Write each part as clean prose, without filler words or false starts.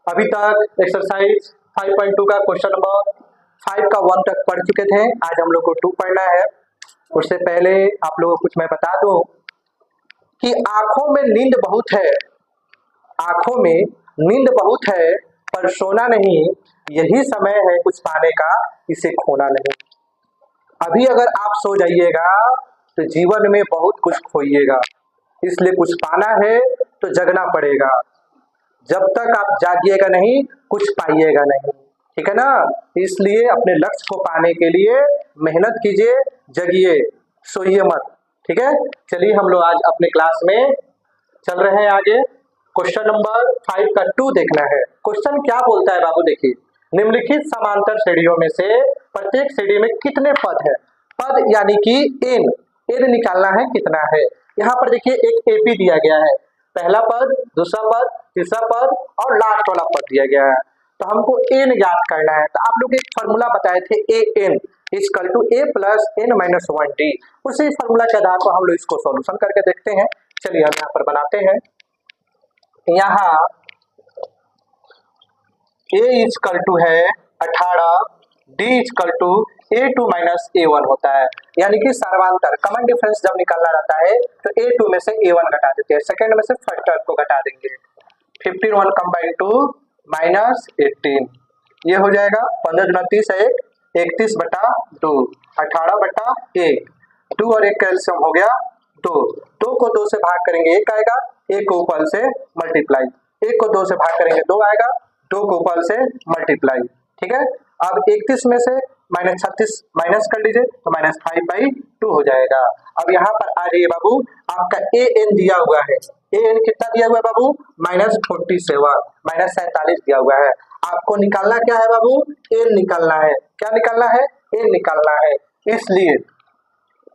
अभी तक एक्सरसाइज 5.2 का क्वेश्चन नंबर 5 का 1 तक पढ़ चुके थे। आज हम लोग को 2 पढ़ना है। उससे पहले आप लोगों को कुछ मैं बता दूं कि आंखों में नींद बहुत है, आंखों में नींद बहुत है पर सोना नहीं, यही समय है कुछ पाने का, इसे खोना नहीं। अभी अगर आप सो जाइएगा तो जीवन में बहुत कुछ खोइएगा, इसलिए कुछ पाना है तो जगना पड़ेगा। जब तक आप जागिएगा नहीं कुछ पाइएगा नहीं, ठीक है ना। इसलिए अपने लक्ष्य को पाने के लिए मेहनत कीजिए, जगिए, सोइए मत, ठीक है। चलिए हम लोग आज अपने क्लास में चल रहे हैं आगे। क्वेश्चन नंबर 5 का 2 देखना है। क्वेश्चन क्या बोलता है बाबू, देखिए, निम्नलिखित समांतर श्रेणियों में से प्रत्येक श्रेणी में कितने पद है। पद यानी कि एन निकालना है कितना है। यहाँ पर देखिए एक एपी दिया गया है, पहला पद, दूसरा पद, तीसरा पद और लास्ट वाला पद दिया गया है। तो हमको एन याद करना है। तो आप लोग एक फॉर्मूला बताए थे, a n equal to A plus N minus 1 d. उसी फॉर्मूला के आधार पर हम लोग इसको सॉल्यूशन करके देखते हैं। चलिए हम यहाँ पर बनाते हैं। यहाँ ए इक्वल टू है 18, D equal to A2 minus A1 होता है, यानी कि सर्वांतर कॉमन डिफरेंस जब निकालना रहता है तो A2 में से A1 घटा देते हैं, सेकंड में से फर्स्ट टर्म को घटा देंगे। 15 कंबाइन टू माइनस 18, ये हो जाएगा 15 गुना 30 है 31 बटा 2, 18 बटा 1, 2 और 1 कैल्शियम हो गया 2, 2 को 2 से भाग करेंगे 1 आएगा, 1 को ऊपर से मल्टीप्लाई, 1 को 2 से भाग करेंगे 2 आएगा, 2 को ऊपर से मल्टीप्लाई, ठीक है। अब 31 में से माइनस 36 माइनस कर लीजिए तो माइनस 5/2 हो जाएगा। अब यहाँ पर आ जाइए बाबू, आपका ए एन दिया हुआ है, ए एन कितना दिया हुआ है बाबू, -47 माइनस 47 दिया हुआ है। आपको निकालना क्या है बाबू, एन निकालना है। क्या निकालना है, एन निकालना है। इसलिए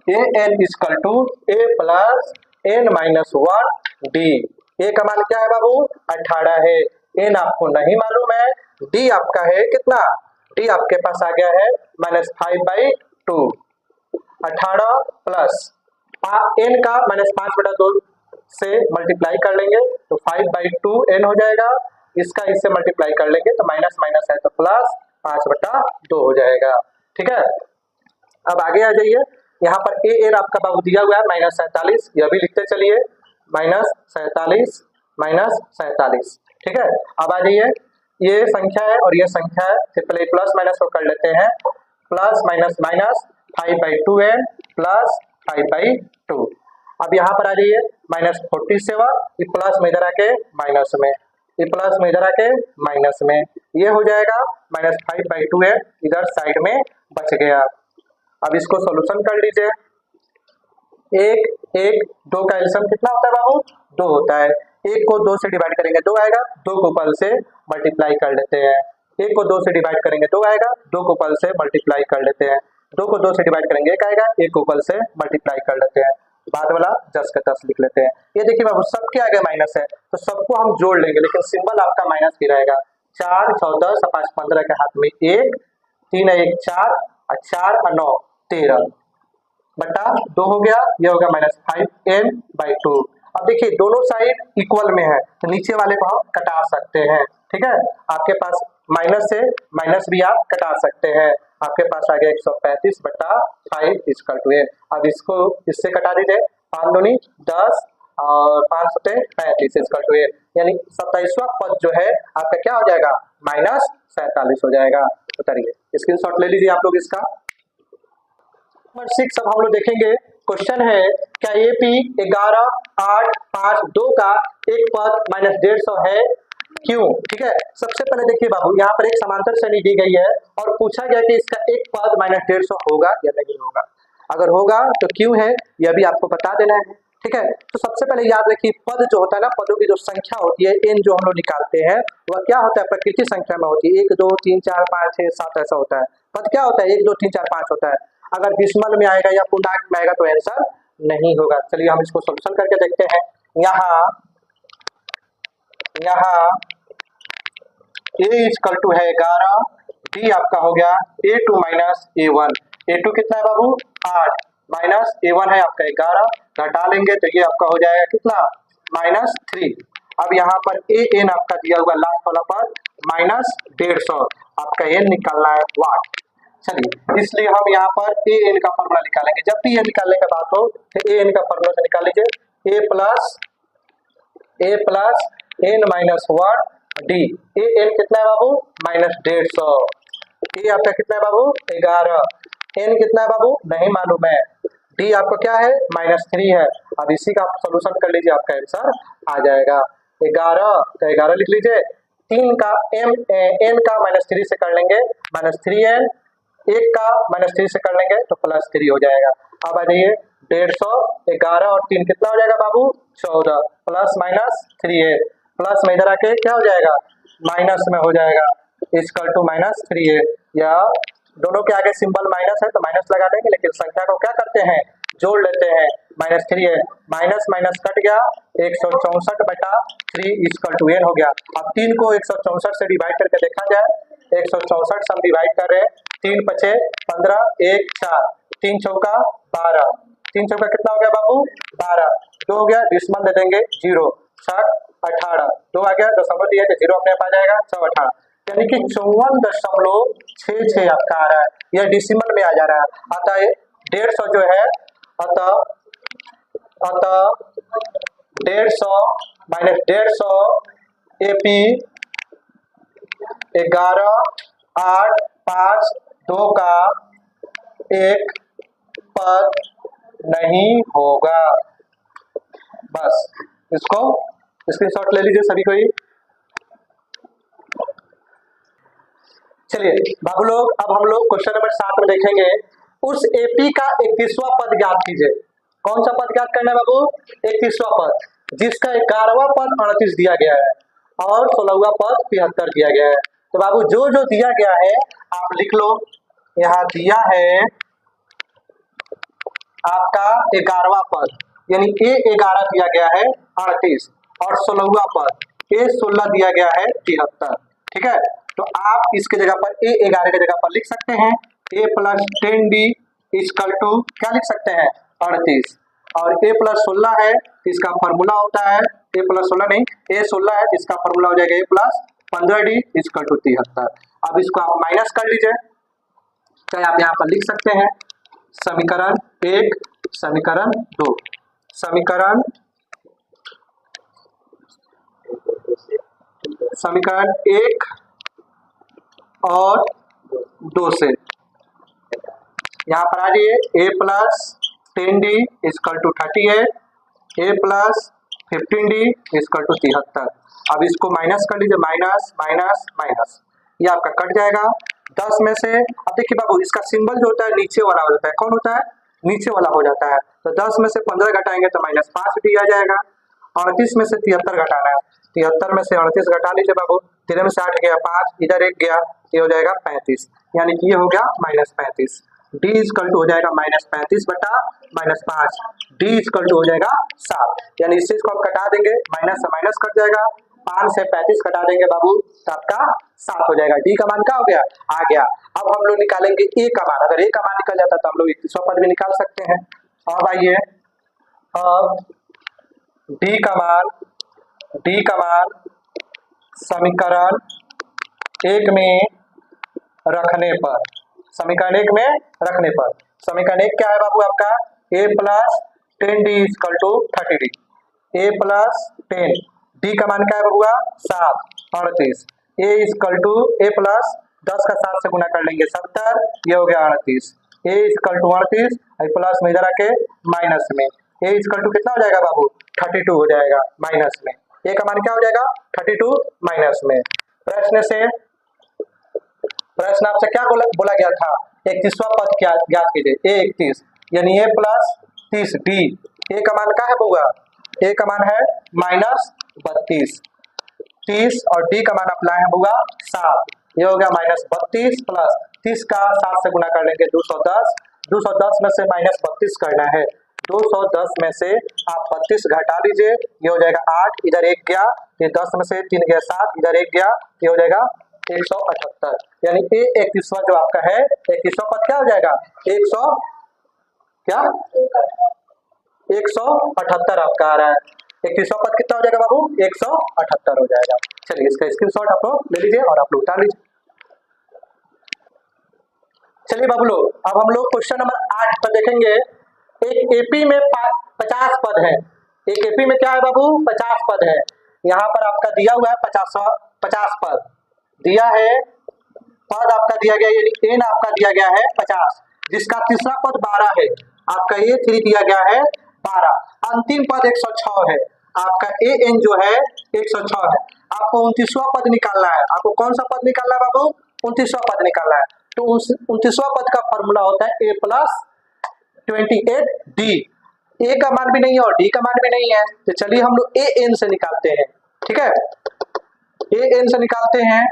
a n equal to A plus N minus 1 d. A का मान क्या है बाबू, 18 है, एन आपको नहीं मालूम है, डी आपका है कितना, डी आपके पास आ गया है -5/2। 18 प्लस एन का -5/2 से मल्टीप्लाई कर लेंगे तो 5/2 एन हो जाएगा, इसका इससे मल्टीप्लाई कर लेंगे तो माइनस माइनस है तो प्लस 5/2 हो जाएगा, ठीक है। अब आगे आ जाइए, यहाँ पर ए एन आपका बाबू दिया हुआ है -47, यह भी लिखते चलिए -47, ठीक है। अब आ जाइए, ये संख्या है और ये संख्या है, तो पहले प्लस माइनस को कर लेते हैं, plus minus minus 5/2 n plus 5/2। अब यहाँ पर आ जाइए -47, ये प्लस में इधर आके माइनस में, ये प्लस में इधर आके माइनस में, ये हो जाएगा -5/2 एन इधर साइड में बच गया। अब इसको सॉल्यूशन कर लीजिए, 1 का एलसीएम कितना होता है बाबू, 2 होता है। 1 को 2 से डिवाइड करेंगे 2 आएगा, 2 को ऊपर से मल्टीप्लाई कर लेते हैं, 1 को 2 से डिवाइड करेंगे 2 आएगा, 2 को ऊपर से मल्टीप्लाई कर लेते हैं, 2 को 2 से डिवाइड करेंगे 1 आएगा, 1 को ऊपर से मल्टीप्लाई कर लेते हैं, बाद वाला 10 का 10 लिख लेते हैं। ये देखिए बाबू सबके आगे माइनस है तो सबको हम जोड़ लेंगे, लेकिन सिंबल आपका माइनस ही रहेगा। 4 6 10 5 15 के हाथ में 1, 3 1 4 और 4 और 9 13 बटा 2 हो गया, ये हो गया -5n/2। अब देखिए दोनों साइड इक्वल में है तो नीचे वाले को हम कटा सकते हैं, ठीक है। आपके पास माइनस से माइनस भी आप कटा सकते हैं, आपके पास आ गया 135/5 इक्वल टू n। अब इसको इससे कटा दीजिए, 5 दूनी 10 और 5 होते 35 इक्वल टू n, यानी 27वां पद जो है आपका क्या हो जाएगा, -47 हो जाएगा। उतारिए, स्क्रीनशॉट ले लीजिए आप लोग इसका। नंबर 6 अब हम लोग देखेंगे। क्वेश्चन है, क्या एपी 11 8 5 2 का एक पद -150 है, क्यों। ठीक है, सबसे पहले देखिए बाबू, यहाँ पर एक समांतर श्रेणी दी गई है और पूछा गया कि इसका एक पद -150 होगा या नहीं होगा। अगर होगा तो क्यों है यह भी आपको बता देना है, ठीक है। तो सबसे पहले याद रखिए, पद जो होता है ना, पदों की जो संख्या होती है एन जो हम लोग निकालते हैं वह क्या होता है, प्रकृति संख्या में होती है, 1 2 3 4 5 6 7 ऐसा होता है। पद क्या होता है, 1 2 3 4 5 होता है। अगर विषमल में आएगा या पूर्णांक में आएगा तो आंसर नहीं होगा। चलिए हम इसको सॉल्यूशन करके देखते हैं। यहाँ a इक्वल टू है 11, d आपका हो गया a2 माइनस a1, a2 कितना है बाबू 8 माइनस a1 है आपका 11, घटा लेंगे तो ये आपका हो जाएगा कितना -3। अब यहाँ पर ए एन आपका दिया हुआ लास्ट वाला पर -150 आपका एन निकालना है वाट। चलिए इसलिए हम यहाँ पर ए एन का फॉर्मूला निकालेंगे। जब भी ये निकालने का बात हो तो ए एन का फॉर्मूला से निकाल लीजिए। A plus N minus one d. A n कितना है बाबू? -150। ए आपका कितना है बाबू? 11। एन कितना है बाबू? नहीं मालूम है। डी आपको क्या है? -3 है। अब इसी का सोल्यूशन कर लीजिए, आपका आंसर आ जाएगा 11। तो 11 लिख लीजिए। 3 का एन का -3 से कर लेंगे -3n, 1 का -3 से कर लेंगे तो +3 हो जाएगा। अब आ जाइए 150, 11 और 3 कितना हो जाएगा बाबू? 14 +-3a प्लस में इधर आके क्या हो जाएगा? माइनस में हो जाएगा इक्वल टू -3a। या दोनों के आगे सिंबल माइनस है तो माइनस लगा देंगे, लेकिन संख्या को क्या करते हैं? जोड़ लेते हैं। -3a माइनस माइनस कट गया 164/3 इक्वल टू n हो गया। अब 3 को 164 से डिवाइड करके देखा जाए। 164 से हम डिवाइड कर रहे हैं। 3 पचे 15, 1 4, 3 चौका 12, 3 चौका कितना हो गया बाबू? 12। 2 हो गया, डिसमल दे देंगे 0, 7 18, 2 आ गया, दशमलव दिया तो 0 अपने आप आ जाएगा 6 18, यानी कि 54.66 आपका आ रहा है। यह डेसिमल में आ जा रहा है। अतः 150 जो है, अतः 150 माइनस 150 एपी 11 8 5 2 का एक पद नहीं होगा। बस इसको स्क्रीनशॉट ले लीजिए सभी कोई। चलिए बाबू लोग, अब हम लोग क्वेश्चन नंबर 7 में देखेंगे। उस एपी का 31वां पद ज्ञात कीजिए। कौन सा पद ज्ञात करना है बाबू? 31वां पद, जिसका 11वां पद 38 दिया गया है और 16वां पद 73 दिया गया है। तो बाबू जो जो दिया गया है आप लिख लो। यहाँ दिया है आपका 11वां पद, यानी ए 11 दिया गया है 38 और 16वां पद ए 16 दिया गया है 73। ठीक है, तो आप इसके जगह पर ए 11 की जगह पर लिख सकते हैं a + 10d इक्वल टू क्या लिख सकते हैं? 38। और a + 16 है, इसका फॉर्मूला होता है a + 16 नहीं, a 16 है, इसका फॉर्मूला हो जाएगा a + 15d इक्वल टू 73। अब इसको आप माइनस कर लीजिए, चाहे आप यहाँ पर लिख सकते हैं समीकरण 1, समीकरण 2, समीकरण 1 और 2 से यहाँ पर आ जाइए। a + 10d equal to 38, a + 15d equal to 73। अब इसको माइनस कर लीजिए, माइनस माइनस माइनस, ये आपका कट जाएगा 10 में से। अब देखिए बाबू, इसका सिंबल जो होता है नीचे वाला हो जाता है। कौन होता है? नीचे वाला हो जाता है। तो 10 में से 15 घटाएंगे तो -5d आ जाएगा। 38 में से 73 घटाना है, 73 में से 38 घटा लीजिए बाबू। 13 में से 8 गया 5, इधर 1 गया, ये हो जाएगा 35, यानी कि ये हो गया -35। d इक्वल टू हो जाएगा -35 बटा -5, d इक्वल टू हो जाएगा 7। यानी इस चीज को हम कटा देंगे, माइनस से माइनस कट जाएगा, 5 से 35 कटा देंगे बाबू तो आपका 7 हो जाएगा। d का मान क्या हो गया? आ गया। अब हम लोग निकालेंगे a का मान। अगर a का मान निकल जाता तो हम लोग 31वां पद भी निकाल सकते हैं। अब आइए, अब d का मान समीकरण 1 में रखने पर, समीकरण 1 में रखने पर, समीकरण 1 क्या है बाबू आपका? a + 10d equal to 30d, a + 10, d का मान क्या है बाबूआ? 7, 38, a इक्वल टू a + 10 का 7 से गुना कर लेंगे 70, ये हो गया 38, a इक्वल टू 38 प्लस में इधर आके माइनस में, a इक्वल टू कितना हो जाएगा बाबू? 32 हो जाएगा माइनस में। a का मान क्या हो जाएगा? 32 माइनस में। प्रश्न आपसे क्या बोला गया था? 31वां पद क्या ज्ञात कीजिए। a 31 यानी a + 30d, a का मान क्या है बउआ? a का मान है -32, 30 और d का मान आप लाए हैं बउआ 7, ये हो गया -32 प्लस 30 का 7 से गुना कर लेंगे 210, 210 में से -32 करना है, 210 में से आप 32 घटा लीजिए, ये हो जाएगा 8, इधर 1 गया, ये 10 में से 3 गया 7, इधर 1 गया, ये हो जाएगा 178। यानी a 31वां जो आपका है 31वां पद क्या हो जाएगा? 178 आपका आ रहा है। 31वां पद कितना हो जाएगा बाबू? 178 हो जाएगा। चलिए इसका स्क्रीनशॉट आप लोग ले लीजिए और आप लोग उतार लीजिए। चलिए बाबू लोग, अब हम लोग क्वेश्चन नंबर 8 पर देखेंगे। एक एपी में 50 पद है। एक एपी में क्या है बाबू? 50 पद है। यहाँ पर आपका दिया हुआ है 50 पद दिया है। पद आपका दिया गया, यानी एन आपका दिया गया है 50, जिसका तीसरा पद 12 है। आपका A3 दिया गया है 12, अंतिम पद 106 है। आपका एन जो है 106 है। आपको 29वां पद निकालना है। आपको कौन सा पद निकालना है बाबू? 29वां पद निकालना है। तो 29वां पद का फॉर्मूला होता है A+28D। ए का मान भी नहीं है और डी का मान भी नहीं है, तो चलिए हम लोग एन से निकालते हैं। ठीक है, एन से निकालते हैं।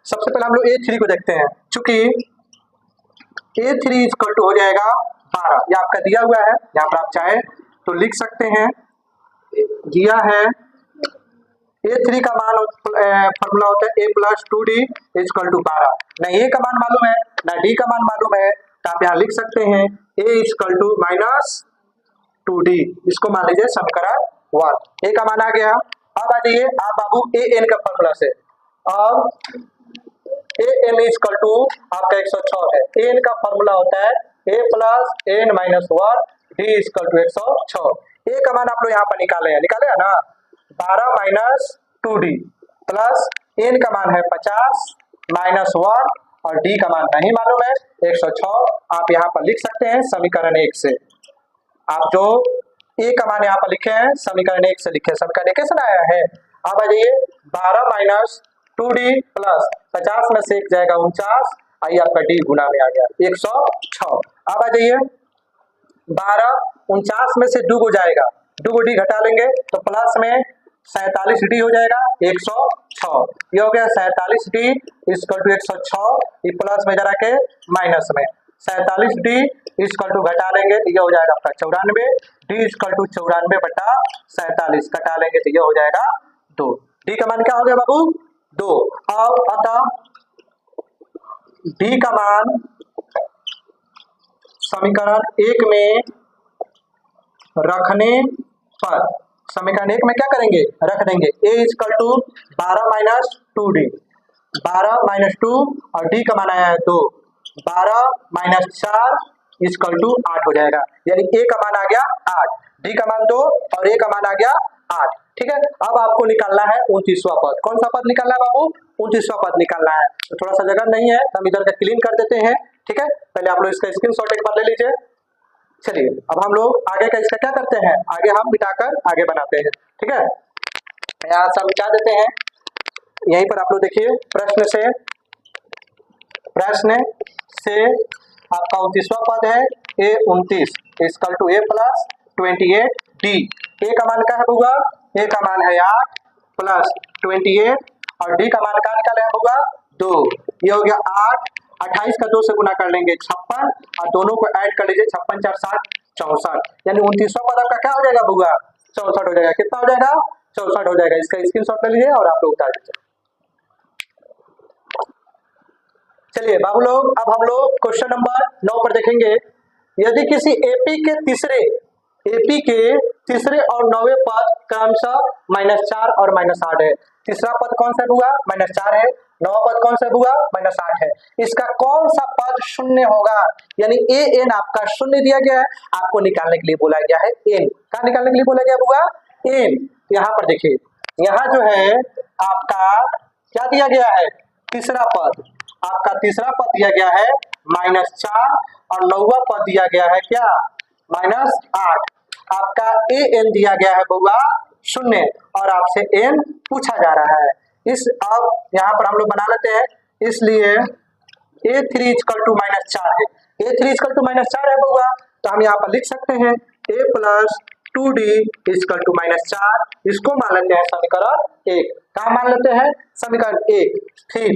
सबसे पहले हम लोग A3 को देखते हैं। चूंकि A3 इक्वल टू हो जाएगा 12, ये आपका दिया हुआ है। यहाँ पर आप चाहे तो लिख सकते हैं, दिया है A3 का मान फॉर्मूला होता है A+2D इक्वल टू 12। न A का मान मालूम है न D का मान मालूम है, तो आप यहाँ लिख सकते हैं A इक्वल टू -2D। इसको मान लीजिए समीकरण 1। A का मान आ गया। अब आ जाइए आप बाबू एन का फॉर्मूला से। अब एन इक्वल टू आपका 106 है। एन का फॉर्मूला होता है A+n-1 D इक्वल टू 106। ए का मान आप लोग यहाँ पर निकाले हैं ना, 12-2D प्लस एन का मान है 50 -1 और डी का मान नहीं मालूम है 106। आप यहाँ पर लिख सकते हैं समीकरण 1 से। आप जो ए का मान यहाँ पर लिखे हैं समीकरण 1 से लिखे, समीकरण 1 से आया है। अब आ जाइए 12-2D प्लस 50 में से 1 जाएगा 49, आइए आपका डी गुना में आ गया 106। अब आ जाइए 12-49 में से 2 को जाएगा, 2 को डी घटा लेंगे तो प्लस में 47D हो जाएगा 106। ये हो गया 47D इक्वल टू 106। ये प्लस में जरा के माइनस में 47D इक्वल टू घटा लेंगे तो ये हो जाएगा आपका 94। D इक्वल टू 94/47 घटा लेंगे तो ये हो जाएगा 2। D का मान क्या हो गया बाबू? 2। अब अतः D का मान समीकरण 1 में रखने पर, समीकरण 1 में क्या करेंगे? रख देंगे A इक्वल टू 12-2D, 12-2 और D का मान आया है 2, 12-4 इक्वल टू 8 हो जाएगा। यानी A का मान आ गया 8, D का मान 2 और A का मान आ गया 8। ठीक है, अब आपको निकालना है 29वां पद। कौन सा पद निकालना है बाबू? 29वां पद निकालना है। तो थोड़ा सा जगह नहीं है, हम इधर का क्लीन कर देते हैं। ठीक है, पहले आप लोग इसका स्क्रीनशॉट एक बार ले लीजिए। चलिए अब हम लोग आगे का इसका क्या करते हैं, आगे हम मिटाकर आगे बनाते हैं। ठीक है, यहाँ से हम मिटा देते हैं। यहीं पर आप लोग देखिए प्रश्न से आपका 29वां पद है A29 इक्वल टू A+28D। ए का मान क्या है बउआ? ए का मान है 8 प्लस 28 और डी का मान क्या निकाले हैं बउआ? 2। ये हो गया 8, 28 का 2 से गुना कर लेंगे 56 और दोनों को ऐड कर लीजिए 56-4 = 64। यानी 29वां पद आपका क्या हो जाएगा बउआ? 64 हो जाएगा। कितना हो जाएगा? 64 हो जाएगा। इसका स्क्रीनशॉट ले लीजिए और आप लोग उतार लीजिए। चलिए बाबू लोग, अब हम लोग क्वेश्चन नंबर 9 पर देखेंगे। यदि किसी एपी के तीसरे और 9वें पद क्रमशः -4 और -8 है। तीसरा पद कौन सा हुआ? -4 है। 9वां पद कौन सा हुआ? -8 है। इसका कौन सा पद शून्य होगा? यानी एन आपका शून्य दिया गया है, आपको निकालने के लिए बोला गया है एन। क्या निकालने के लिए बोला गया हुआ? एन। यहाँ पर देखिए, यहाँ जो है आपका क्या दिया गया है? तीसरा पद। आपका तीसरा पद दिया गया है -4 और 9वां पद दिया गया है क्या? -8। आपका एन दिया गया है बउआ 0 और आपसे एन पूछा जा रहा है। इस अब यहाँ पर हम लोग बना लेते हैं, इसलिए A3 इक्वल टू -4 है। A3 इक्वल टू -4 है बउआ, तो हम यहाँ पर लिख सकते हैं A+2D इक्वल टू -4। इसको मान लेते हैं समीकरण 1। कहाँ मान लेते हैं? समीकरण 1। फिर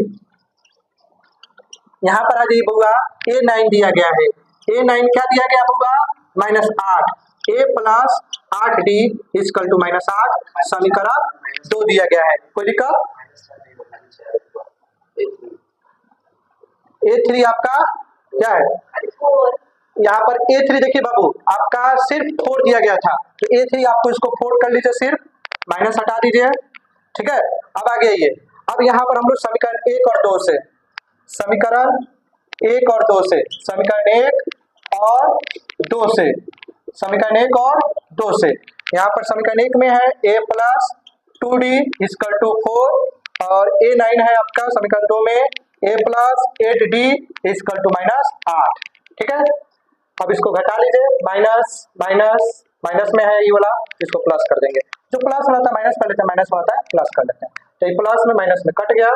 यहाँ पर आ जाइए बउआ, A9 दिया गया है। A9 क्या दिया गया बउआ? -8। A+8D इक्वल टू -8, समीकरण 2 दिया गया है। कोई दिक्कत? A3 आपका क्या है? यहाँ पर A3 देखिए बाबू आपका सिर्फ 4 दिया गया था, तो A3 आपको इसको 4 कर लीजिए, सिर्फ माइनस हटा दीजिए, ठीक है। अब आगे आइए, अब यहाँ पर हम लोग समीकरण 1 और 2 से, समीकरण 1 और 2 से, समीकरण 1 और 2 से, समीकरण 1 और 2 से, यहाँ पर समीकरण 1 में है a plus 2d equal to 4 और A9 है आपका समीकरण 2 में a plus 8d equal to minus 8, ठीक है। अब इसको घटा लीजिए, माइनस माइनस माइनस में है ये वाला, इसको प्लस कर देंगे, जो प्लस वाला था माइनस कर लेते हैं, माइनस वाला था प्लस कर लेते हैं, तो ये प्लस में माइनस में कट गया।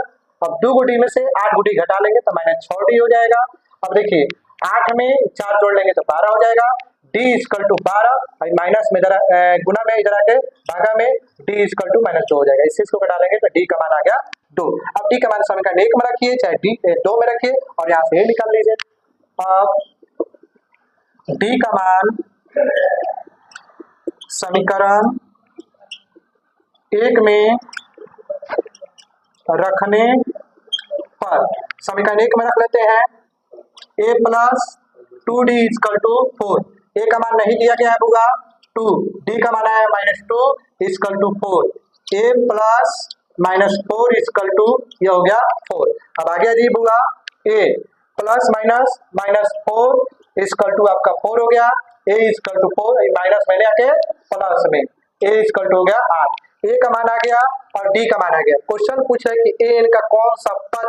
अब 2 गुडी में से 8 गुडी घटा लेंगे तो माइनस 6d हो जाएगा। अब देखिए 8 में 4 जोड़ लेंगे तो 12 हो जाएगा, d इक्वल टू 12, माइनस में जरा गुना में इधर आके भागा में d इक्वल टू माइनस 2 हो जाएगा, इस चीज को घटा लेंगे तो d का मान आ गया 2। अब d का मान समीकरण 1 में रखिए चाहे d 2 में रखिए और यहाँ से a निकाल लीजिए। अब d का मान समीकरण 1 में रखने पर, समीकरण 1 में रख लेते हैं a plus 2d equal to 4, a का मान नहीं दिया गया है बुआ 2, d का मान है minus 2 equal to 4, a plus minus 4 equal to ये हो गया 4। अब आगे जी बुआ a plus minus minus 4 equal to आपका 4 हो गया, a इक्वल टू 4, माइनस में आके प्लस में a इक्वल टू हो गया 8, a का मान आ गया और d का मान आ गया। क्वेश्चन पूछा है कि a n का कौन सा पद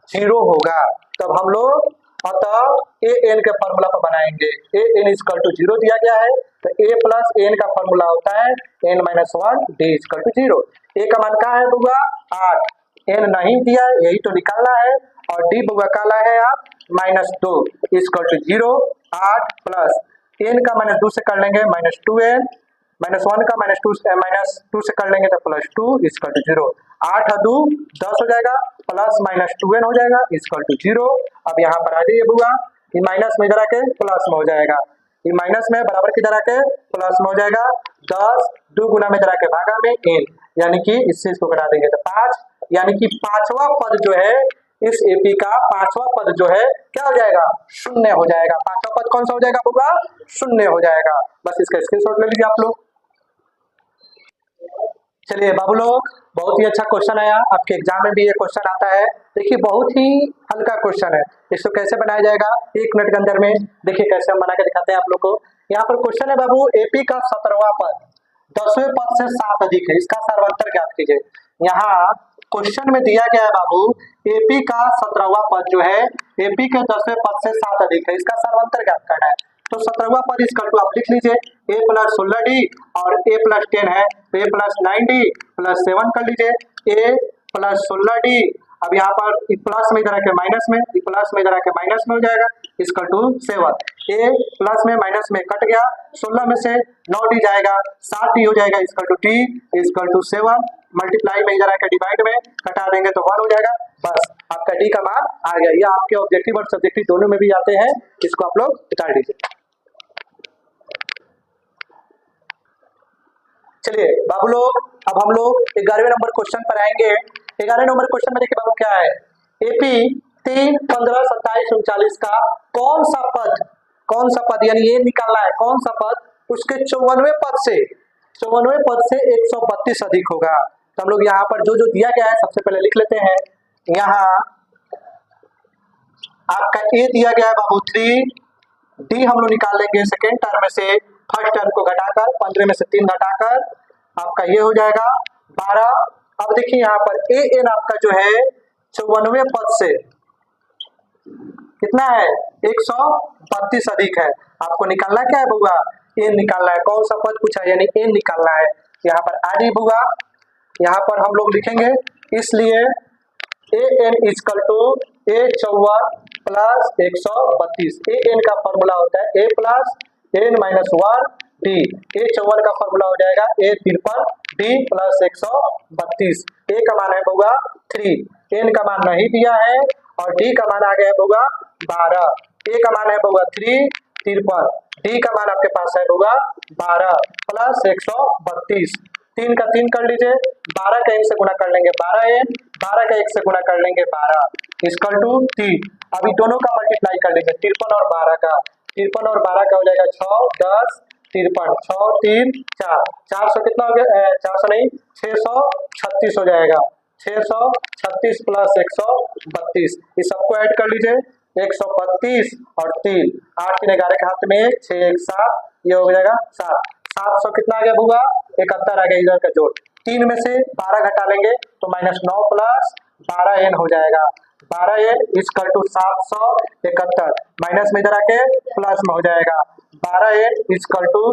0 होगा, तब हम लोग अतः a n के फॉर्मूला पर बनाएंगे, a n इक्वल टू 0 दिया गया है तो a प्लस n का फॉर्मूला होता है n minus 1 d equal to 0। a का मान क्या है बुआ 8, n नहीं दिया है यही तो निकालना है, और d बुआ काला है आप minus 2 equal to 0, 8 plus n का माइनस 2 से कर लेंगे माइनस 2n, माइनस 1 का माइनस 2 से कर लेंगे तो प्लस 2 इक्वल टू 0, 8 2 10 हो जाएगा, प्लस माइनस 2n हो जाएगा इक्वल टू 0। अब यहाँ पर आ जाइए बुआ, ये माइनस में इधर आके प्लस में हो जाएगा, ये माइनस में बराबर किधर आके प्लस में हो जाएगा, 10 2 गुना में इधर आके भागा में n, यानी कि इस चीज को घटा देंगे तो 5, यानी कि पांचवा पद जो है इस एपी का पांचवा पद जो है क्या हो जाएगा, शून्य हो जाएगा। पांचवा पद कौन सा हो जाएगा बुआ, शून्य हो जाएगा। बस इसका स्क्रीनशॉट ले लीजिए आप लोग। चलिए बाबू लोग, बहुत ही अच्छा क्वेश्चन आया, आपके एग्जाम में भी ये क्वेश्चन आता है। देखिए बहुत ही हल्का क्वेश्चन है, इसको कैसे बनाया जाएगा 1 मिनट के अंदर में देखिए कैसे हम बना के दिखाते हैं आप लोग को। यहाँ पर क्वेश्चन है बाबू, एपी का 17वां पद 10वें पद से 7 अधिक है, इसका सार्वंतर ज्ञात कीजिए। यहाँ क्वेश्चन में दिया गया है बाबू एपी का 17वां पद जो है एपी के 10वें पद से 7 अधिक है, इसका सार्वंतर ज्ञात करना है। तो 17वां पद इसका आप लिख लीजिए, a प्लस 16d और a प्लस 10 है तो a प्लस 9d प्लस 7 कर लीजिए, a प्लस 16d। अब यहाँ पर प्लस में इधर आके माइनस में, प्लस में इधर आके माइनस में हो जाएगा इसका टू 7, a प्लस में माइनस में कट गया, 16 में से 9d जाएगा 7d हो जाएगा इसका टू t इसका टू 7, मल्टीप्लाई में इधर आके डिवाइड में कटा देंगे तो 1 हो जाएगा। बस आपका d का मान आ गया। ये आपके ऑब्जेक्टिव और सब्जेक्टिव दोनों में भी आते हैं, इसको आप लोग निकाल दीजिए। चलिए बाबू लोग, अब हम लोग 11वें नंबर क्वेश्चन पर आएंगे। 11वें नंबर क्वेश्चन में देखिए बाबू क्या है, एपी 3 15 27 39 का कौन सा पद यानी ये निकालना है कौन सा पद उसके 54वें पद से 132 अधिक होगा। तो हम लोग यहाँ पर जो जो दिया गया है सबसे पहले लिख लेते हैं। यहाँ आपका ए दिया गया है बाबू 3, डी हम लोग निकाल लेंगे सेकेंड टर्म में से, फर्स्ट टर्म को घटाकर 15 में से 3 घटाकर आपका ये हो जाएगा 12। अब देखिए यहाँ पर ए एन आपका जो है 54वें पद से कितना है 132 अधिक है। आपको निकालना क्या है बुआ, एन निकालना है, कौन सा पद पूछा यानी एन निकालना है। यहाँ पर आदि बुआ यहाँ पर हम लोग लिखेंगे, इसलिए a n equal to a 54 plus 132। A n का फॉर्मूला होता है a plus N minus 1 d, a 54 का फॉर्मूला हो जाएगा ए 53 डी प्लस 132। ए का मान है बुआ 3, एन का मान नहीं दिया है और डी का मान आ गया है बुआ 12। ए का मान है बुआ 3 53, डी का मान आपके पास है बुआ 12 प्लस 132। 3 का 3 कर लीजिए, 12 का 1 से गुणा कर लेंगे 12n, 12 का 1 से गुणा कर लेंगे 12 इक्वल टू 3। अभी दोनों का मल्टीप्लाई कर लीजिए 53 और 12 का, 53 और 12 का हो जाएगा 6 10 53 6 3 4 400 कितना हो गया 400 नहीं 636 हो जाएगा 636 प्लस 132 इस सबको ऐड कर लीजिए 132 और 3 8 3 11 के हाथ में 6 1 7 ये हो जाएगा 7 700 कितना आ गया बुआ 71 आ गया इधर का जोड़ 3 में से 12 घटा लेंगे तो -9 प्लस 12n हो जाएगा 12n इक्वल टू 771 माइनस में इधर आके प्लस में हो जाएगा 12n इक्वल टू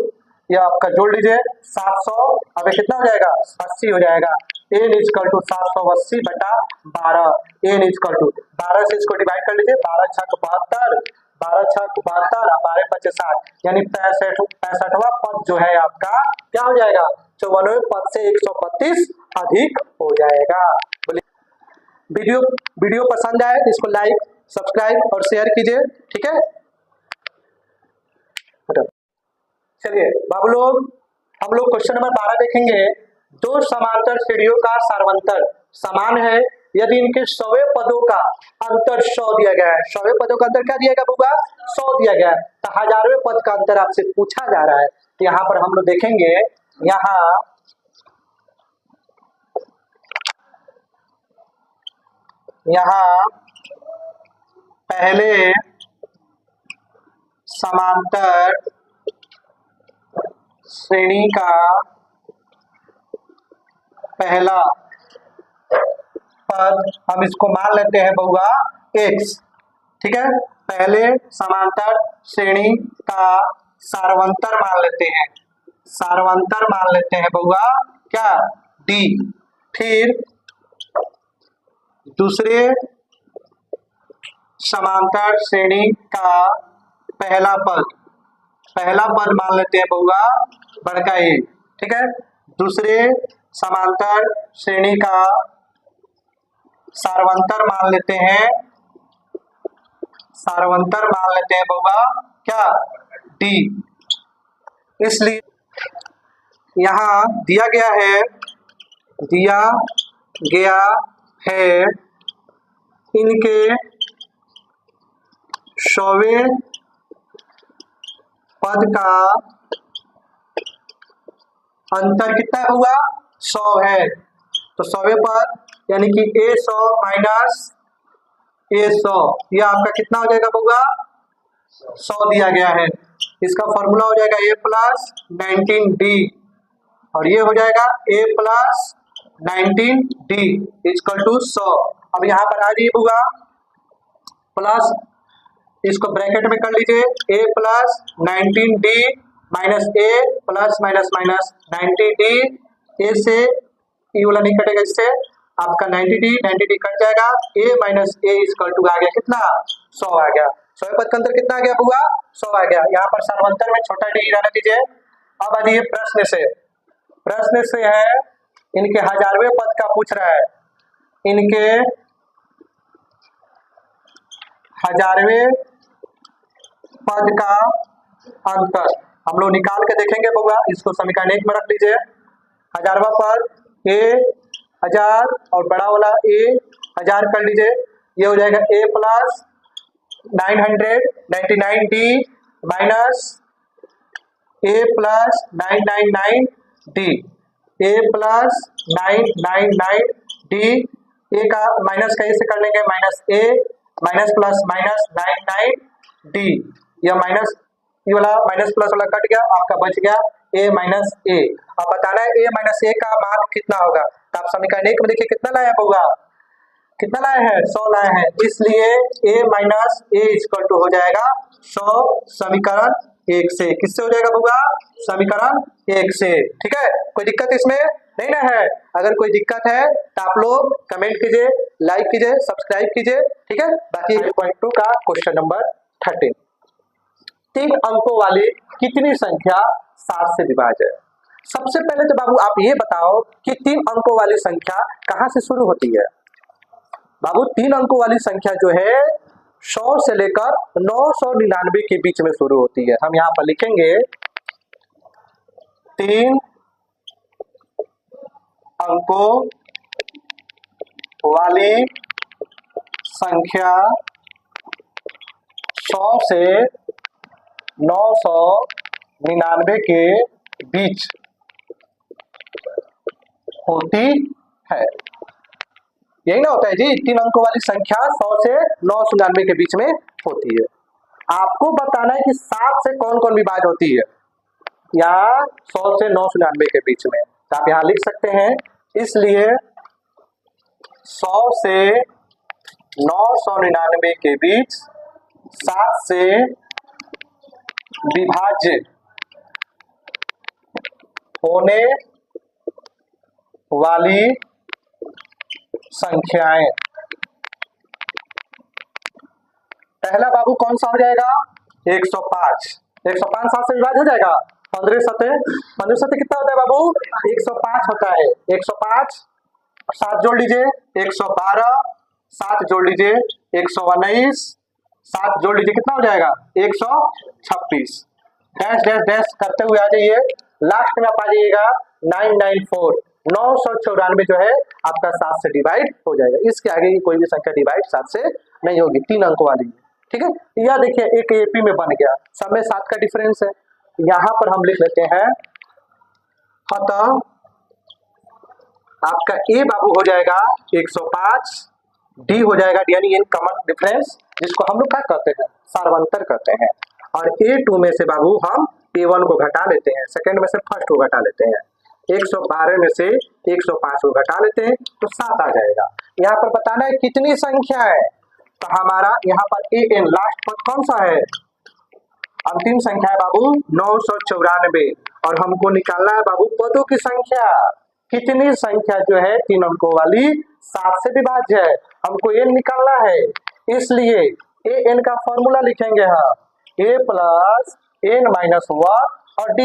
ये आपका जोड़ लीजिए 700 अब ये कितना हो जाएगा 80 हो जाएगा n इक्वल टू 780 बटा 12 n इक्वल टू 12 से इसको डिवाइड कर लीजिए 12 छक 72 12 छक 72 12 बचे 60 यानी 65वां पद जो है आपका क्या हो जाएगा 94वें पद से 132 अधिक हो जाएगा। वीडियो पसंद आए तो इसको लाइक सब्सक्राइब और शेयर कीजिए ठीक है। चलिए बाबू लोग हम लोग क्वेश्चन नंबर 12 देखेंगे। दो समांतर श्रेणियों का सारवंतर समान है यदि इनके 100वें पदों का अंतर 100 दिया गया है। 100वें पदों का अंतर क्या दिया गया होगा 100 दिया गया है तो 1000वें पद का अंतर आपसे पूछा जा रहा है। यहाँ पर हम लोग देखेंगे यहाँ पहले समांतर श्रेणी का पहला पद हम इसको मान लेते हैं बहुआ x ठीक है। पहले समांतर श्रेणी का सारवंतर मान लेते हैं बहुआ क्या d। फिर दूसरे समांतर श्रेणी का पहला पद मान लेते हैं बहुआ बड़का ए ठीक है। दूसरे समांतर श्रेणी का सारवंतर मान लेते हैं बहुआ क्या डी। इसलिए यहाँ दिया गया है इनके 100वें पद का अंतर कितना हुआ 100 है तो 100वें पद यानी कि a100 माइनस a100 ये आपका कितना हो जाएगा बउआ 100 दिया गया है। इसका फॉर्मूला हो जाएगा a प्लस 19d और ये हो जाएगा a plus 19d equal to 100। अब यहाँ पर आ जाइए बउआ प्लस इसको ब्रैकेट में कर लीजिए a plus 19d minus a plus minus minus 90d a से ये वाला नहीं कटेगा इससे आपका 90d कट जाएगा a minus a equal to आ गया कितना 100 आ गया। 100 पद का अंतर कितना आ गया हुआ 100 आ गया। यहाँ पर सारवंतर में छोटा d रहने दीजिए। अब आ जाइए प्रश्न से है इनके 1000वें पद का पूछ रहा है। इनके 1000वें पद का अंतर हम लोग निकाल के देखेंगे बउआ। इसको समीकरण 1 में रख लीजिए। 1000वां पद a 1000 और बड़ा वाला a 1000 कर लीजिए ये हो जाएगा a plus 999d minus a plus 999d a plus 999d a का माइनस का a से कर लेंगे minus a minus plus minus 99d यह माइनस ये वाला माइनस प्लस वाला कट गया आपका बच गया a माइनस a। अब बताना है a माइनस a का मान कितना होगा तो आप समीकरण 1 में देखिए कितना लाया होगा कितना लाया है 100 लाया है इसलिए a minus a equal to हो जाएगा 100 समीकरण 1 से। किससे हो जाएगा होगा समीकरण 1 से ठीक है। कोई दिक्कत इसमें नहीं ना है। अगर कोई दिक्कत है तो आप लोग कमेंट कीजिए लाइक कीजिए सब्सक्राइब कीजिए ठीक है। बाकी 8.2 का क्वेश्चन नंबर 13 3 अंकों वाली कितनी संख्या 7 से विभाज्य है। सबसे पहले तो बाबू आप ये बताओ कि 3 अंकों वाली संख्या कहां से शुरू होती है। बाबू 3 अंकों वाली संख्या जो है 100 से लेकर 999 के बीच में शुरू होती है। हम यहाँ पर लिखेंगे 3 अंकों वाली संख्या 100 से 999 के बीच होती है। यही ना होता है जी, 3 अंकों वाली संख्या 100 से 999 के बीच में होती है। आपको बताना है कि 7 से कौन कौन विभाज्य होती है, या 100 से 999 के बीच में। तो आप यहां लिख सकते हैं, इसलिए 100 से 999 के बीच 7 से विभाज्य होने वाली संख्याएं। पहला बाबू कौन सा हो जाएगा, 105। 105 7 से विभाज्य हो जाएगा। 15 सते कितना होता है बाबू, 105 होता है। 105 7 जोड़ लीजिए, 112 7 जोड़ लीजिए, 119 7 जोड़ लीजिए, कितना हो जाएगा 126। डैश डैश डैश करते हुए आ जाइए, लास्ट में आप आ जाइएगा 994। 994 जो है आपका 7 से डिवाइड हो जाएगा। इसके आगे की कोई भी संख्या डिवाइड 7 से नहीं होगी, 3 अंकों वाली। ठीक है, यह देखिए एक एपी में बन गया, सब में 7 का डिफरेंस है। यहां पर हम लिख लेते हैं, अतः आपका ए बाबू हो जाएगा 105, डी हो जाएगा यानी इन कॉमन डिफरेंस, जिसको हम लोग क्या कहते हैं, सार्वंतर कहते हैं। और A2 में से बाबू हम A1 को घटा लेते हैं, सेकंड में से फर्स्ट को घटा लेते हैं। 112 में से 105 को घटा लेते हैं तो 7 आ जाएगा। यहाँ पर बताना है कितनी संख्या है, तो हमारा यहाँ पर AN लास्ट पद कौन सा है, अंतिम संख्या है बाबू 994, और हमको निकालना है बाबू पदों की संख्या। कितनी संख्या जो है 3 अंकों वाली 7 से विभाज्य है, हमको n निकालना है। इसलिए AN का फॉर्मूला लिखेंगे हम, A प्लस n माइनस 1 और D।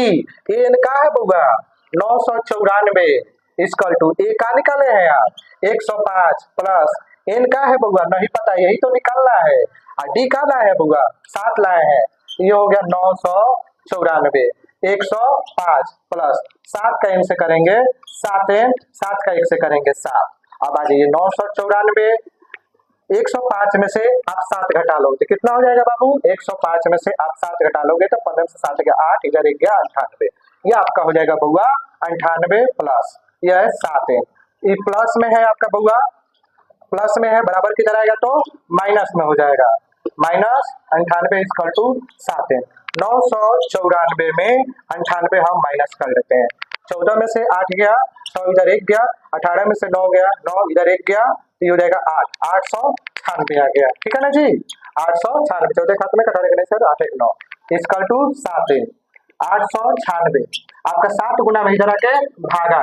AN का है बउआ 994 इक्वल टू A का निकाले हैं आप 105 प्लस n का है बउआ नहीं पता, यही तो निकालना है। और D का लाए है बउआ 7 लाए हैं, ये हो गया 994। 105 प्लस 7 का n से करेंगे 7n, 7 का 1 से करेंगे 7। अब आ जाइए 994, 105 में से आप 7 घटा लोगे तो कितना हो जाएगा बाबू, 105 में से आप 7 घटा लोगे तो 15 से 7 गया 8, इधर 1 गया 98। यह आपका हो जाएगा बउआ 98 प्लस यह है 7n। ये प्लस में है आपका बउआ, प्लस में है, बराबर किधर आएगा तो माइनस में हो जाएगा, माइनस 98 इक्वल टू 7n। 994 में 98 हम माइनस कर लेते हैं, 14 में से 8 गया, 6 इधर 1 गया, 18 में से 9 गया, 9 इधर 1 गया, तो ये हो जाएगा 8, 896 आ गया। ठीक है ना जी, 896, 14 खाते में 18 करने से 8 1 9 इक्वल टू 7n, 896। आपका 7 गुना में इधर आके भागा।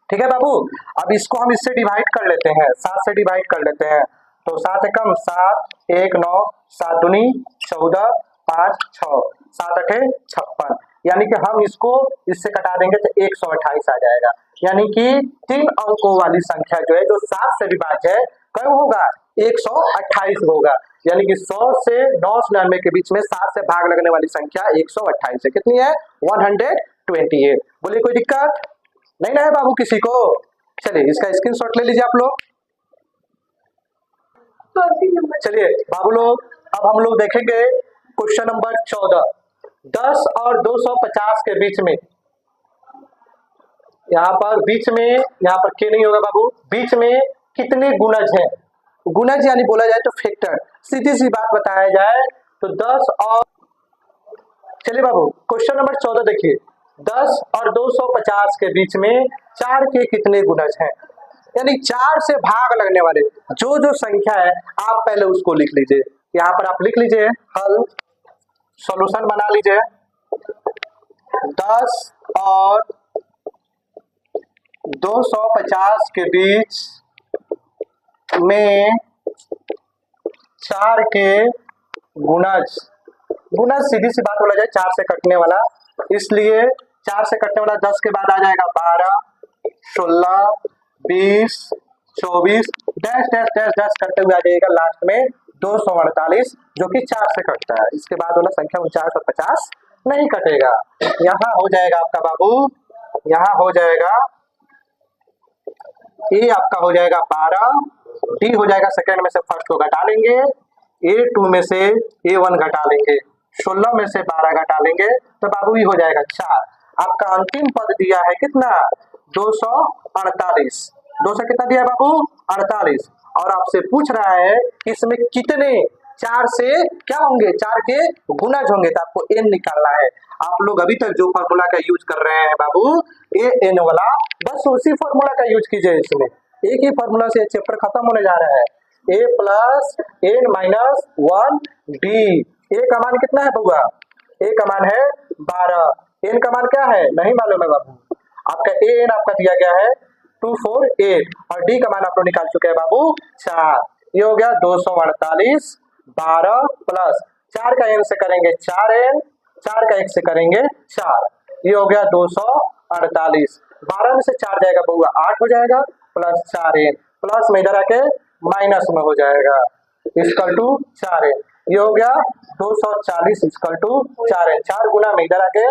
ठीक है बाबू, अब इसको हम इससे डिवाइड कर लेते हैं, 7 से डिवाइड कर लेते हैं, तो 7 एकम 7, 1 9, 7 दूनी 14, 5 6, 7 8 56, यानी कि हम इसको इससे कटा देंगे तो 128 आ जाएगा। यानी कि 3 अंकों वाली संख्या जो है जो 7 से विभाज्य है कब होगा, 128 होगा। यानी कि 100 से 999 के बीच में 7 से भाग लगने वाली संख्या 128 है। कितनी है, 128। बोलिए कोई दिक्कत नहीं ना है बाबू किसी को। चलिए इसका स्क्रीनशॉट ले लीजिए आप लोग। चलिए बाबू लोग, अब हम लोग देखेंगे क्वेश्चन नंबर 14। 10 और 250 के बीच में, यहाँ पर बीच में, यहाँ पर के नहीं होगा बाबू, बीच में कितने गुणज हैं, गुणज यानी बोला जाए तो फैक्टर, सीधी सी बात बताया जाए तो 10 और, चलिए बाबू क्वेश्चन नंबर 14 देखिए, 10 और 250 के बीच में 4 के कितने गुणज हैं, यानी 4 से भाग लगने वाले जो जो संख्या है आप पहले उसको लिख लीजिए। यहाँ पर आप लिख लीजिए, हल सॉल्यूशन बना लीजिए। 10 और 250 के बीच में 4 के गुणज, गुणज सीधी सी बात बोला जाए 4 से कटने वाला, इसलिए 4 से कटने वाला 10 के बाद आ जाएगा 12, 16, 20, 24, डैश डैश डैश डैश करते हुए आ जाएगा लास्ट में 248, जो कि 4 से कटता है। इसके बाद वाला संख्या 49 और 50 नहीं कटेगा। यहाँ हो जाएगा आपका बाबू, यहाँ हो जाएगा ए आपका हो जाएगा 12, डी हो जाएगा सेकेंड में से फर्स्ट को घटा लेंगे, A2 में से A1 घटा लेंगे 16 में से 12 घटा लेंगे तो बाबू ये हो जाएगा 4। आपका अंतिम पद दिया है कितना, 248। 2 से कितना दिया है बाबू, 48। और आपसे पूछ रहा है कि इसमें कितने 4 से क्या होंगे, 4 के गुणज होंगे, तो आपको n निकालना है। आप लोग अभी तक जो फॉर्मूला का यूज कर रहे हैं बाबू, ए एन वाला, बस उसी फॉर्मूला का यूज कीजिए। इसमें एक ही फॉर्मूला से चैप्टर खत्म होने जा रहा है। a plus N minus 1 d. A का मान कितना है बउआ, ए का मान है 12, एन का मान क्या है नहीं मालूम है बाबू। आपका ए एन आपका दिया गया है 248 और डी का मान आप लोग निकाल चुके हैं बाबू 4। ये हो गया 248, 12 प्लस 4 का एन से करेंगे 4n, 4 का 1 से करेंगे 4, ये हो गया 248। 12 में से 4 जाएगा बउआ 8 हो जाएगा, प्लस 4n, प्लस में इधर आके माइनस में हो जाएगा, इक्वल टू 4n। ये हो गया 240 इक्वल टू 4n। 4 गुना में इधर आके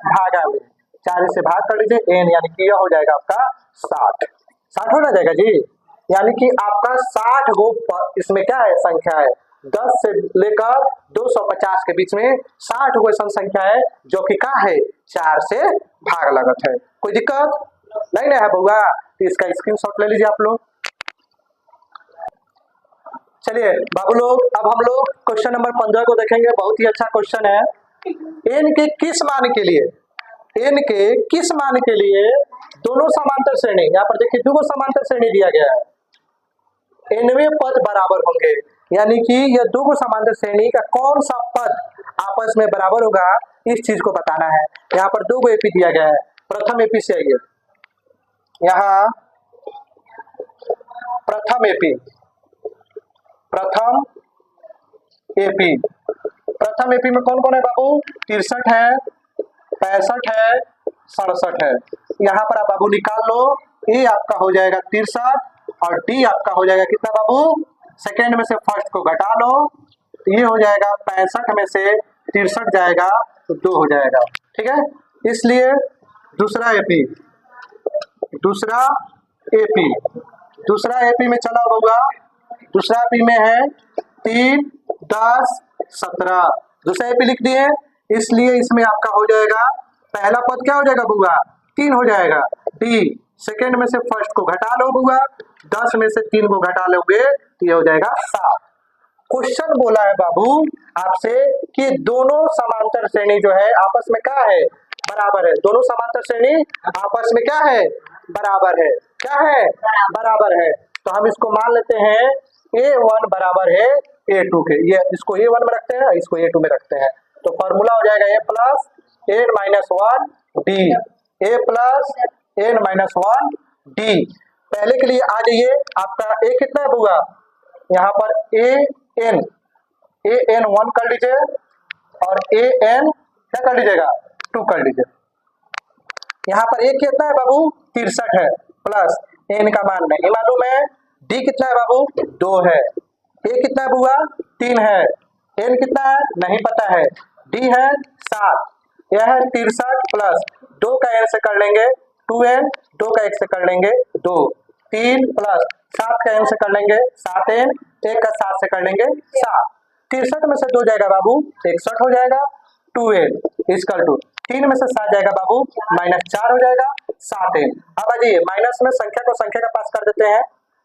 भागा में 4 से भाग कर लीजिए n, यानी कि यह हो जाएगा आपका 60। 60 हो ना जाएगा जी, यानी कि आपका 60 गो इसमें क्या है संख्या है, 10 से लेकर 250 के बीच में 60 गो ऐसा संख्या है जो कि क्या है 4 से भाग लगत है। कोई दिक्कत नहीं ना है बउआ, तो इसका स्क्रीनशॉट ले लीजिए आप लोग। चलिए बाबू लोग, अब हम लोग क्वेश्चन नंबर 15 को देखेंगे। बहुत ही अच्छा क्वेश्चन है। n के किस मान के लिए, n के किस मान के लिए दोनों समांतर श्रेणी, यहाँ पर देखिए दो समांतर श्रेणी दिया गया है, nवें पद बराबर होंगे, यानी कि यह दो समांतर श्रेणी का कौन सा पद आपस में बराबर होगा, इस चीज को बताना है। यहाँ पर 2 एपी दिया गया है। प्रथम एपी से आइए, यहाँ प्रथम एपी, प्रथम एपी में कौन कौन है बाबू, 63 है, 65 है, 67 है। यहाँ पर आप बाबू निकाल लो, ए आपका हो जाएगा 63 और डी आपका हो जाएगा कितना बाबू, सेकेंड में से फर्स्ट को घटा लो, तो ये हो जाएगा 65 में से 63 जाएगा तो 2 हो जाएगा, ठीक है। इसलिए दूसरा एपी में चला होगा, दूसरा एपी में है 3, 10, 17, दूसरा एपी लिख दिए। इसलिए इसमें आपका हो जाएगा पहला पद क्या हो जाएगा बुआ, 3 हो जाएगा, डी सेकेंड में से फर्स्ट को घटा लो बुआ, 10 में से 3 को घटा लोगे तो ये हो जाएगा 7। क्वेश्चन बोला है बाबू आपसे कि दोनों समांतर श्रेणी जो है आपस में क्या है, बराबर है। दोनों समांतर श्रेणी आपस में क्या है, बराबर है, क्या है बराबर है। तो हम इसको मान लेते हैं A1 बराबर है A2 के, ये इसको A1 में रखते हैं, इसको A2 में रखते हैं, तो फॉर्मूला हो जाएगा A plus n minus 1 D, A plus n minus 1 D. पहले के लिए आ जाइए, आपका A कितना है बुआ, यहाँ पर an 1 कर लीजिए और an क्या कर लीजिएगा 2 कर लीजिए। यहाँ पर A कितना है बाबू 63 है, प्लस n का मान नहीं मालूम है, d कितना है बाबू 2 है, a कितना है बुआ 3 है, n कितना है नहीं पता है, d है 7, यह है 63 प्लस 2 का n से कर लेंगे 2n, 2 का 1 से कर लेंगे 2, 3 प्लस 7 का n से कर लेंगे 7n, 1 का 7 से कर लेंगे 7। 63 में से 2 जाएगा बाबू 61 हो जाएगा, 2n इक्वल टू 3 में से 7 जाएगा बाबू -4 हो जाएगा 7n। अब आ जाइए माइनस में संख्या को संख्या के पास कर देते हैं,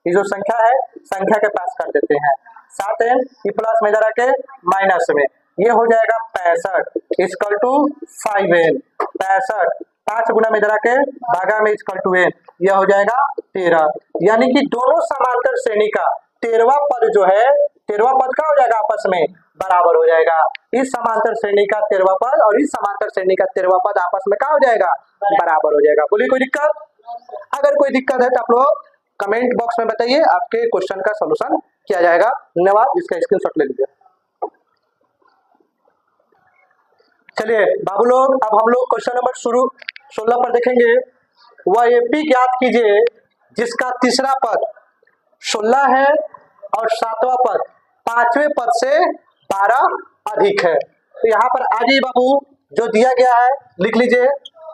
ये जो संख्या है संख्या के पास कर देते हैं, 7n प्लस में जरा के माइनस में, ये हो जाएगा 65 इक्वल टू 5n, 65 5 गुना में जरा के भागा में इक्वल टू n, यह हो जाएगा 13। यानी कि दोनों समांतर श्रेणी का 13वां पद जो है, 13वां पद का हो जाएगा आपस में बराबर हो जाएगा। इस समांतर श्रेणी का 13वां पद और इस समांतर श्रेणी का 13वां पद आपस में क्या हो जाएगा, बराबर हो जाएगा। बोलिए कोई दिक्कत, अगर कोई दिक्कत है तो आप लोग कमेंट बॉक्स में बताइए, आपके क्वेश्चन का सॉल्यूशन किया जाएगा। धन्यवाद, इसका स्क्रीनशॉट ले लीजिए। चलिए बाबू लोग, अब हम लोग क्वेश्चन नंबर 16 पर देखेंगे। वह एपी ज्ञात कीजिए जिसका तीसरा पद 16 है और 7वां पद 5वें पद से 12 अधिक है। तो यहाँ पर आ जाइए बाबू, जो दिया गया है लिख लीजिए,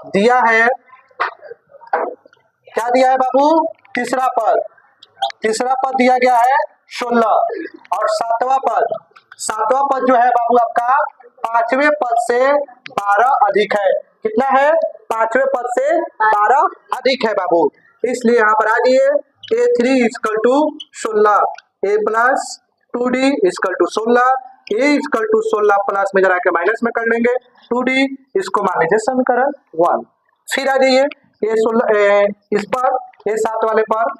दिया है क्या दिया है बाबू, तीसरा पद दिया गया है 16 और 7वां पद जो है बाबू आपका पांचवें पद से 12 अधिक है। कितना है? पांचवें पद से 12 अधिक है बाबू। इसलिए यहाँ पर आ जाइए, A3 equal to 16, A plus 2D equal to 16, A equal to 16 plus में जरा के माइनस में कर लेंगे 2D, इसको मान लीजिए समीकरण 1। फिर आ जाइए इस पर A7 वाले पर,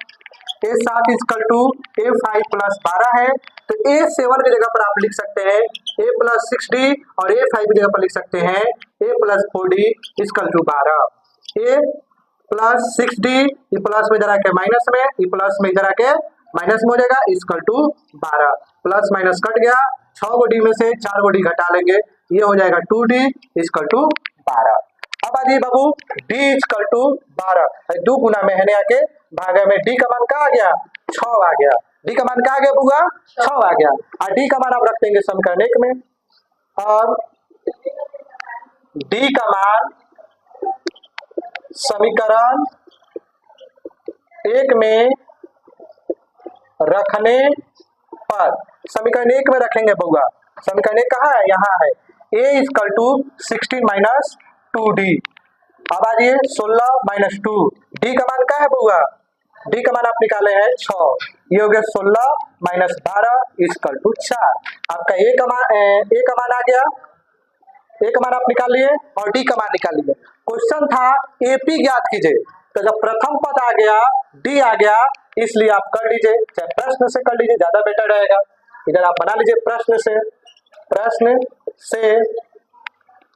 A7 equal to A5 plus 12 है, तो A7 की जगह पर आप लिख सकते हैं A प्लस 6D और A5 की जगह पर लिख सकते हैं A plus 4D equal to 12। A plus 6D plus में जरा के माइनस में, प्लस में जरा के माइनस में हो जाएगा equal to 12, plus minus cut गया, 6 को डी में से 4 को डी घटा लेंगे, ये हो जाएगा 2D इक्वल टू 12। अब आ जाइए बाबू D इक्वल टू 12, 2 गुना में है आके भागा में D का मान क्या आ गया? 6 आ गया। D का मान क्या आ गया बुआ? 6 आ गया। और D का मान आप रख देंगे समीकरण 1 में, और D का मान समीकरण 1 में रखने पर, समीकरण 1 में रखेंगे बुआ, समीकरण 1 कहाँ है? यहाँ है। A equal to 16 minus 2D, अब आ जाइए 16 माइनस 2, D का मान क्या है बुआ? D का मान आप निकाले हैं 6, ये हो गया 16 माइनस 12 इक्वल टू 4। आपका A का मान आ गया, A का मान आप निकाल लिए और D का मान निकाल लिए। क्वेश्चन था AP ज्ञात कीजिए, तो जब प्रथम पद आ गया D आ गया, इसलिए आप कर लीजिए, चाहे प्रश्न से कर लीजिए, ज्यादा बेटर रहेगा। इधर आप बना लीजिए प्रश्न से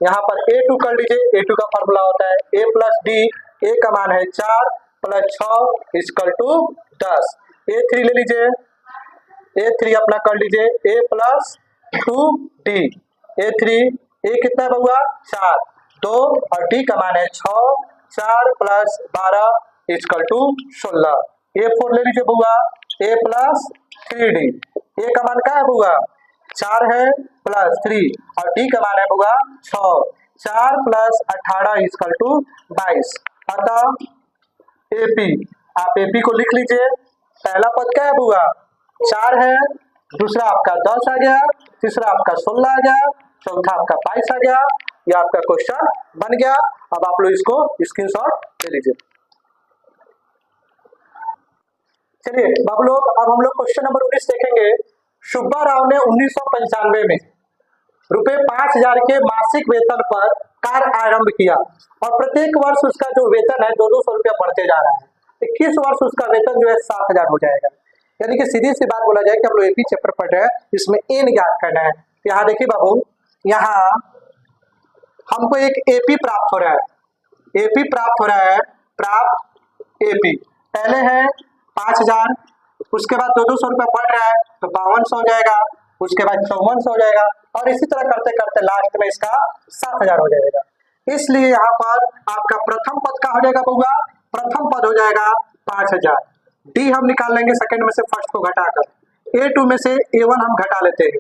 यहाँ पर A2 कर लीजिए, A2 का फॉर्मूला होता है A प्लस D, A का मान है 4 प्लस 6 इक्वल टू 10। A3 ले लीजिए, A3 अपना कर लीजिए A plus 2D, A3 A कितना है बउआ? 4, 2 और D का मान है 6, 4 प्लस 12 इक्वल टू 16। A4 ले लीजिए बुआ, A प्लस 3D, A का मान क्या है बुआ? 4 है प्लस 3 और D का मान है बुआ 6, 4 प्लस 18 इक्वल टू 22। अतः AP, आप AP को लिख लीजिए, पहला पद क्या है बुआ? 4 है, दूसरा आपका 10 आ गया, तीसरा आपका 16 आ गया, चौथा आपका 22 आ गया। यह आपका क्वेश्चन बन गया। अब आप लोग इसको स्क्रीनशॉट ले लीजिए। चलिए बाबू लोग, अब हम लोग क्वेश्चन नंबर 19 देखेंगे। सुब्बा राव ने 1995 में रुपए 5000 के मासिक वेतन पर कार्य आरंभ किया और प्रत्येक वर्ष उसका जो वेतन है 200 रुपया बढ़ते जा रहा है। 21 वर्ष उसका वेतन जो है 7000 हो जाएगा। यानी कि सीधी सी बात बोला जाए कि हम लोग एपी चैप्टर पढ़ रहे हैं, इसमें एन ज्ञात करना है। यहाँ देखिए बाबू, यहाँ हमको एक एपी प्राप्त हो रहा है, एपी प्राप्त हो रहा है, प्राप्त एपी पहले है 5000, उसके बाद 200 रुपया बढ़ रहा है तो 5200 हो जाएगा, उसके बाद 5400 हो जाएगा और इसी तरह करते करते लास्ट में इसका 7000 हो जाएगा। इसलिए यहाँ पर आपका प्रथम पद का हो जाएगा बउआ, प्रथम पद हो जाएगा 5000। डी हम निकाल लेंगे सेकंड में से फर्स्ट को घटाकर, A2 में से A1 हम घटा लेते हैं,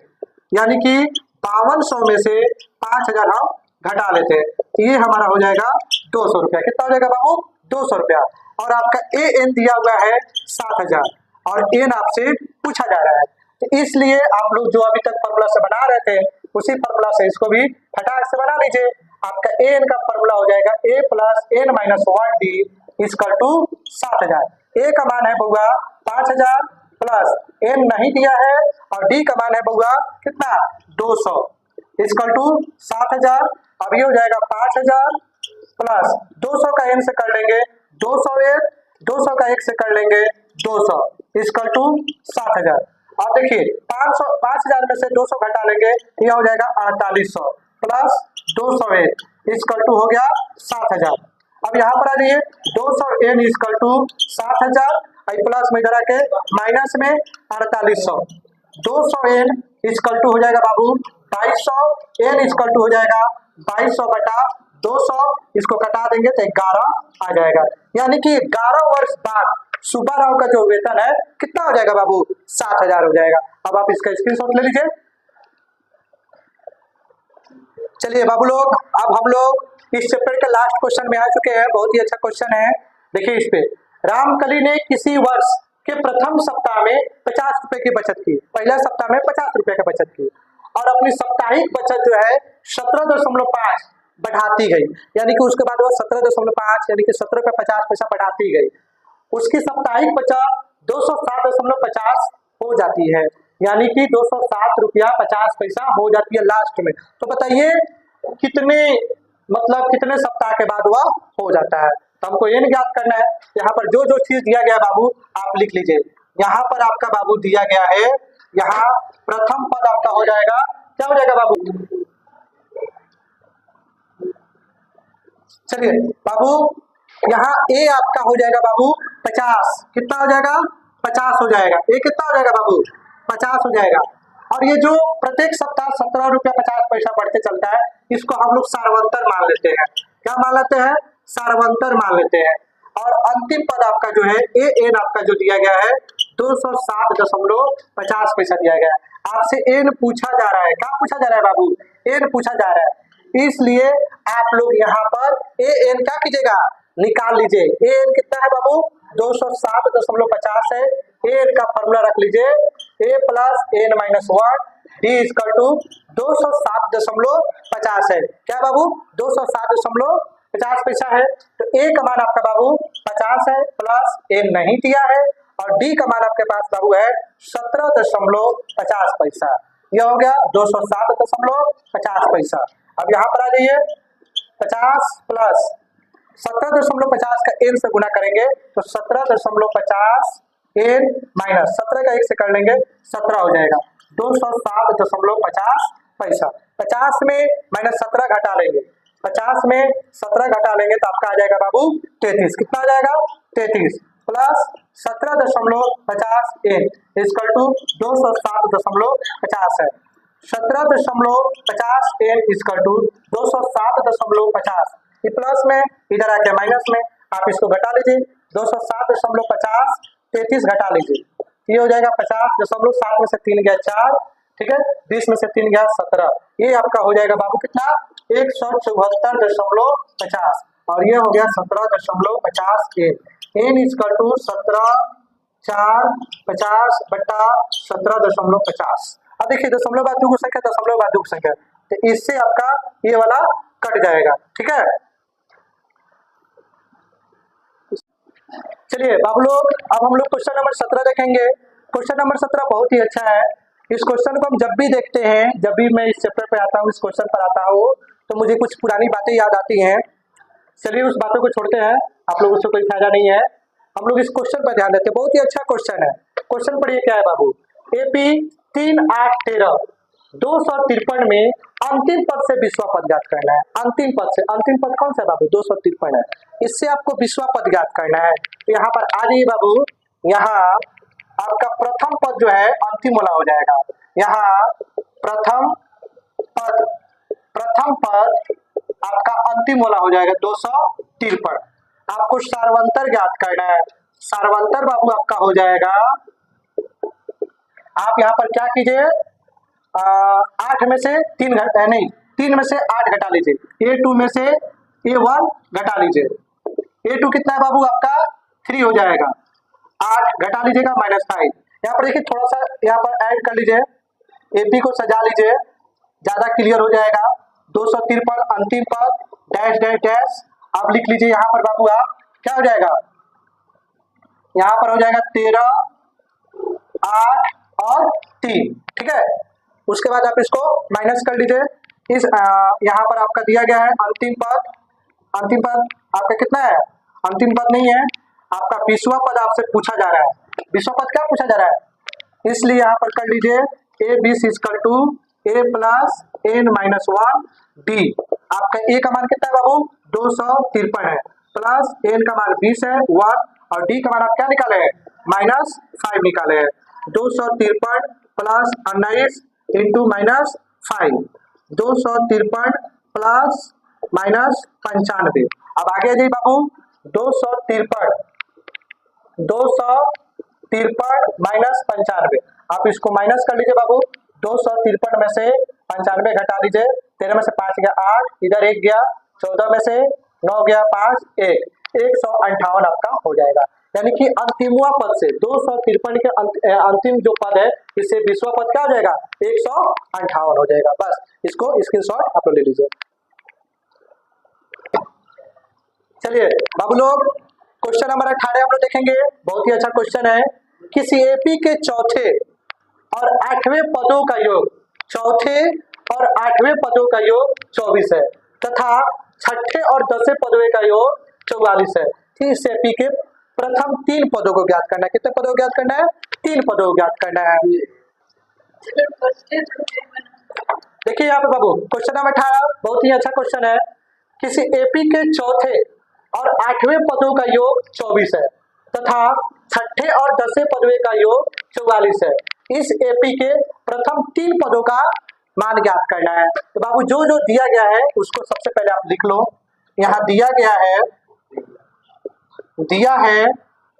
यानी कि 5200 में से 5000 हम घटा लेते हैं, ये हमारा हो जाएगा 200 रुपया। कितना हो जाएगा बाबू? 200 रुपया। और आपका एन दिया हुआ है 7000 और एन आपसे पूछा जा रहा है, तो इसलिए आप लोग जो अभी तक फॉर्मूला से बना रहे थे उसी फॉर्मूला से इसको भी फटाक से बना लीजिए। आपका एन का फॉर्मूला हो जाएगा a plus N minus 1D equal to 7000। A का मान है बउआ 5000 प्लस एन नहीं दिया है और डी का मान है बउआ कितना? 200 इक्वल टू 7000। अब ये हो जाएगा 5000 प्लस 200 का एन से कर लेंगे 200 का 1 से कर लेंगे 200 इक्वल टू 7000। अब देखिए 5000 में से 200 घटा लेंगे, यह हो जाएगा 4800 प्लस 201 इक्वल टू हो गया 7000। अब यहाँ पर आ जाइए 200 एन इक्वल टू 7000, प्लस में जरा के माइनस में 4800, 200 एन इक्वल टू हो जाएगा बाबू 2200, एन इक्वल टू हो जाएगा 2200 बटा 200, इसको कटा देंगे तो 11 आ जाएगा। यानी कि 11 वर्ष बाद सुब्बा राव का जो वेतन है कितना हो जाएगा बाबू? 7000 हो जाएगा। अब आप इसका स्क्रीनशॉट ले लीजिए। चलिए बाबू लोग, अब हम लोग इस चैप्टर के लास्ट क्वेश्चन में आ चुके हैं। बहुत ही अच्छा क्वेश्चन है, देखिए इस पे। रामकली ने किसी वर्ष के प्रथम सप्ताह में 50 रुपए की बचत की, पहला सप्ताह में 50 रुपए की बचत की और अपनी साप्ताहिक बचत जो है 17.5 बढ़ाती गई, यानी कि उसके बाद वो 17.5 यानी कि 17 रुपये 50 पैसा बढ़ाती गई। उसकी साप्ताहिक बचत 207.50 हो जाती है, यानी कि 207 रुपया 50 पैसा हो जाती है लास्ट में। तो बताइए कितने कितने सप्ताह के बाद वह हो जाता है। तो हमको ये नहीं ज्ञात करना है, यहाँ पर जो जो चीज दिया गया बाबू आप लिख लीजिए। यहाँ पर आपका बाबू दिया गया है, यहाँ प्रथम पद आपका हो जाएगा, क्या हो जाएगा बाबू? चलिए बाबू, यहाँ ए आपका हो जाएगा बाबू 50, कितना हो जाएगा? 50 हो जाएगा। ए कितना हो जाएगा बाबू? 50 हो जाएगा। और ये जो प्रत्येक सप्ताह 17 रुपया 50 पैसा बढ़ते चलता है, इसको हम लोग सारवंतर मान लेते हैं। क्या मान लेते हैं? सारवंतर मान लेते हैं। और अंतिम पद आपका जो है ए एन आपका जो दिया गया है 207.50 पैसा दिया गया है। आपसे एन पूछा जा रहा है, क्या पूछा जा रहा है बाबू? एन पूछा जा रहा है, इसलिए आप लोग यहाँ पर ए एन क्या कीजिएगा? निकाल लीजिए। ए एन कितना है बाबू? 207.50 है। ए एन का फॉर्मूला रख लीजिए, a plus N minus 1 d equal to 207.50 है। क्या बाबू? 207.50 पैसा है। तो ए का मान आपका बाबू 50 है, प्लस एन नहीं दिया है, और डी का मान आपके पास बाबू है 17.50 पैसा। यह हो गया 207.50 पैसा। अब यहाँ पर आ जाइए, 50 प्लस 17.50 का एन से गुना करेंगे तो 17.50 एन माइनस 17 का 1 से कर लेंगे 17 हो जाएगा 207.50 पैसा। 50 में माइनस 17 घटा लेंगे, 50 में 17 घटा लेंगे तो आपका आ जाएगा बाबू 33। कितना आ जाएगा? 33 प्लस 17.50 एन इक्वल टू 207.50 है। 17.50 एन इक्वल टू 207.50, प्लस में इधर आके माइनस में, आप इसको घटा लीजिए। 207.50 33 घटा लीजिए, ये हो जाएगा 50.7 में से 3 गया 4, ठीक है, 20 में से 3 गया 17, ये आपका हो जाएगा बाबू कितना? 174.50, और ये हो गया 17.50 एन इक्वल टू 17/4 बटा 17.50। अब देखिए दशमलव बाजू की संख्या दशमलव बाजू की संख्या, तो इससे आपका ये वाला कट जाएगा, ठीक है। चलिए बाबू लोग, अब हम लोग क्वेश्चन नंबर 17 देखेंगे। क्वेश्चन नंबर 17 बहुत ही अच्छा है। इस क्वेश्चन को हम जब भी देखते हैं, जब भी मैं इस चैप्टर पे आता हूँ, इस क्वेश्चन पर आता हूँ, तो मुझे कुछ पुरानी बातें याद आती हैं। चलिए उस बातों को छोड़ते हैं, आप लोगों से कोई फायदा नहीं है, हम लोग इस क्वेश्चन पर ध्यान देते हैं। बहुत ही अच्छा क्वेश्चन है। क्वेश्चन पढ़िए क्या है बाबू। एपी 3, 8, 13 253 में अंतिम पद से विश्वा पद ज्ञात करना है। अंतिम पद से, अंतिम पद कौन सा है बाबू? 253 है, इससे आपको विश्वा पद ज्ञात करना है। तो यहाँ पर आ जाइए बाबू, यहाँ आपका प्रथम पद जो है अंतिम वाला हो जाएगा। यहाँ प्रथम पद आपका अंतिम वाला हो जाएगा 253। आपको सारवंतर ज्ञात करना है। सारवंतर बाबू आपका हो जाएगा, आप यहाँ पर क्या कीजिए, 8 में से 3 घटा नहीं, 3 में से 8 घटा लीजिए, A2 में से A1 घटा लीजिए। A2 कितना है बाबू आपका? 3 हो जाएगा, 8 घटा लीजिएगा -5। यहाँ पर देखिए थोड़ा सा यहाँ पर ऐड कर लीजिए, AP को सजा लीजिए, ज्यादा क्लियर हो जाएगा। 253 अंतिम पद डैश डैश डैश आप लिख लीजिए। यहाँ पर बाबू आप क्या हो जाएगा, यहाँ पर हो जाएगा 13, 8 और 3, ठीक है। उसके बाद आप इसको माइनस कर लीजिए। इस यहाँ पर आपका दिया गया है अंतिम पद आपका कितना है? अंतिम पद नहीं है आपका, विश्वा पद आपसे पूछा जा रहा है। विश्वा पद क्या पूछा जा रहा है, इसलिए यहाँ पर कर लीजिए A B C equal to A plus N minus 1 D. आपका ए का मान कितना है बाबू? 253 है, प्लस एन का मान 20 है 1, और डी का मान आप क्या निकाले हैं? -5 निकाले हैं। 253 प्लस 19 इंटू -5, 253 प्लस -95। अब आगे जाइए बाबू, 253 -95, आप इसको माइनस कर लीजिए बाबू। 253 में से 95 घटा लीजिए, 13 में से 5 गया 8, इधर 1 गया, 14 में से 9 गया 5 1, 158 आपका हो जाएगा। यानी कि अंतिमवा पद से 253 के अंतिम जो पद है इससे 20वां पद क्या हो जाएगा 158 हो जाएगा। बस इसको स्क्रीनशॉट आप लोग ले लीजिए। चलिए बाबू लोग क्वेश्चन नंबर 18 हम लोग देखेंगे। बहुत ही अच्छा क्वेश्चन है। किसी एपी के चौथे और 8वें पदों का योग, चौथे और 8वें पदों का योग 24 है तथा 6ठे और 10वें पदों का योग 44 है। इस एपी के प्रथम 3 पदों को ज्ञात करना है। कितने पदों को ज्ञात करना है? 3 पदों को ज्ञात करना है। देखिए यहाँ पे बाबू क्वेश्चन नंबर 18 बहुत ही अच्छा क्वेश्चन है। किसी एपी के चौथे और 8वें पदों का योग 24 है तथा 6ठे और 10वें पदों का योग 44 है। इस एपी के प्रथम 3 पदों का मान ज्ञात करना है। तो बाबू जो जो दिया गया है उसको सबसे पहले आप लिख लो। यहाँ दिया है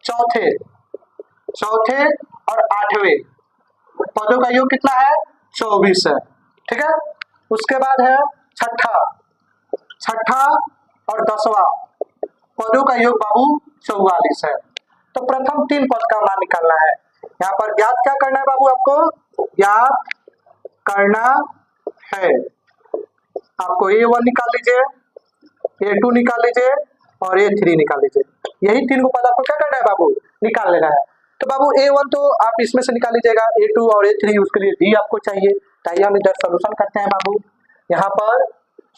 चौथे और 8वें पदों का योग कितना है 24 है, ठीक है। उसके बाद है छठा और 10वां पदों का योग बाबू 44 है। तो प्रथम 3 पद का मान निकालना है। यहाँ पर ज्ञात क्या करना है बाबू? आपको ज्ञात करना है, आपको A1 निकाल लीजिए, A2 निकाल लीजिए और A3 निकाल लीजिए। यही 3 को पद आपको क्या करना है बाबू? निकाल लेना है। तो बाबू A1 तो आप इसमें से निकाल लीजिएगा, A2 और A3 उसके लिए D आपको चाहिए। ताइए हम इधर सोल्यूशन करते हैं बाबू। यहाँ पर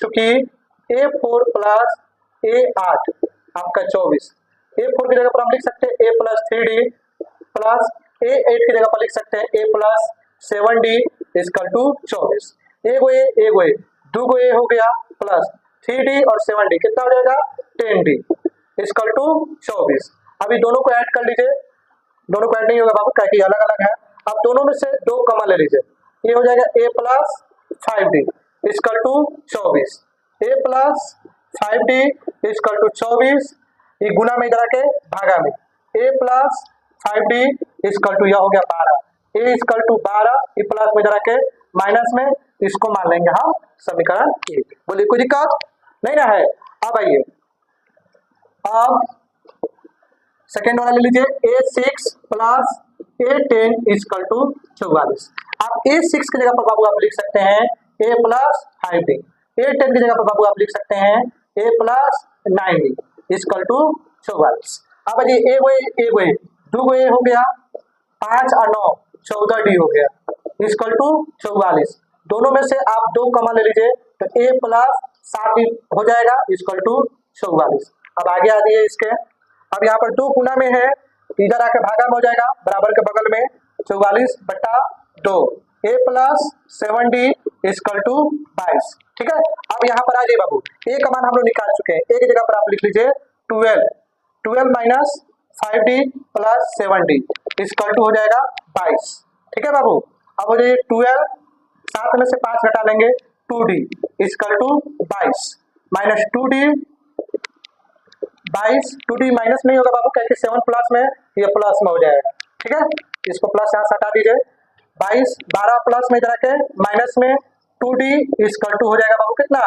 चूंकि A4 प्लस A8 आपका 24, A4 की जगह पर हम लिख सकते हैं A plus 3D plus A8 की जगह पर लिख सकते हैं A plus 7D equal to 24। एगो A दूगो A हो गया प्लस 3D और 7D कितना हो जाएगा 10D इक्वल टू 24। अभी दोनों को ऐड कर लीजिए। दोनों को ऐड नहीं होगा बाबू क्योंकि अलग अलग है। अब दोनों में से 2 कॉमन ले लीजिए। ये हो जाएगा A plus 5D equal to 24। A plus 5D equal to 24, ये गुना में इधर आके भागा में A plus 5D equal to यह हो गया 12, A इक्वल टू 12, ये प्लस में इधर आके माइनस में, इसको मान लेंगे हम समीकरण 1। बोलिए कोई दिक्कत नहीं ना है। अब आइए अब सेकेंड वाला ले लीजिए A6 plus A10 equal to 44। आप A6 की जगह पर बाबू आप लिख सकते हैं A प्लस 5D, A10 की जगह पर बाबू आप लिख सकते हैं A plus 9D equal to 44। अब ये एगो दूगो A हो गया 5 और 9 14D हो गया इक्वल टू 44। दोनों में से आप 2 कॉमन ले लीजिए तो A प्लस 7 हो जाएगा इक्वल टू 44। अब आगे आ जाइए इसके। अब यहाँ पर 2 गुना में है, इधर आके भागा में हो जाएगा बराबर के बगल में 44/2 A plus 7D equal to 22, ठीक है। अब यहाँ पर आ जाइए बाबू, A का मान हम लोग निकाल चुके हैं। A की जगह पर आप लिख लीजिए 12 minus 5D plus 7D equal to हो जाएगा 22, ठीक है बाबू। अब हो जाइए 12, 7 में से 5 घटा लेंगे 2D equal to 22 minus 2D 22, 2D minus नहीं होगा बाबू क्योंकि 7 प्लस में ये प्लस में हो जाएगा, ठीक है। इसको प्लस यहाँ से हटा दीजिए। 22 12 प्लस में इधर आके माइनस में 2D इक्वल टू हो जाएगा बाबू कितना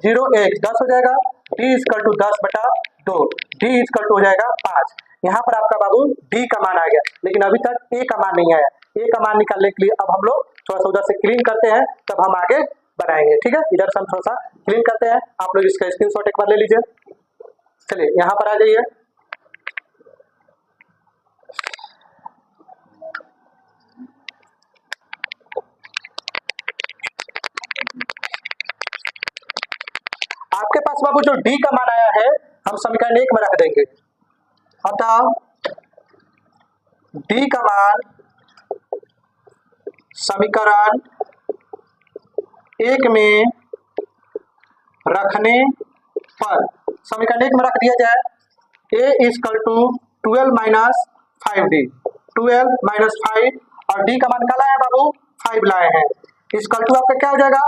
0 1 10 हो जाएगा। D equal to 10/2, D equal to हो जाएगा 5। यहाँ पर आपका बाबू D का मान आ गया, लेकिन अभी तक A का मान नहीं आया। A का मान निकालने के लिए अब हम लोग थोड़ा सा उधर से क्लीन करते हैं, तब हम आगे बढ़ाएंगे, ठीक है। इधर से हम थोड़ा सा क्लीन करते हैं, आप लोग इसका स्क्रीनशॉट एक बार ले लीजिए। चलिए यहाँ पर आ जाइए। आपके पास बाबू जो D का मान आया है हम समीकरण 1 में रख देंगे। अतः D का मान समीकरण 1 में रखने पर समीकरण 1 में रख दिया जाए A equal to 12 minus 5D, 12 minus 5 और D का मान क्या लाए हैं बाबू 5 लाए हैं इक्वल टू आपका क्या हो जाएगा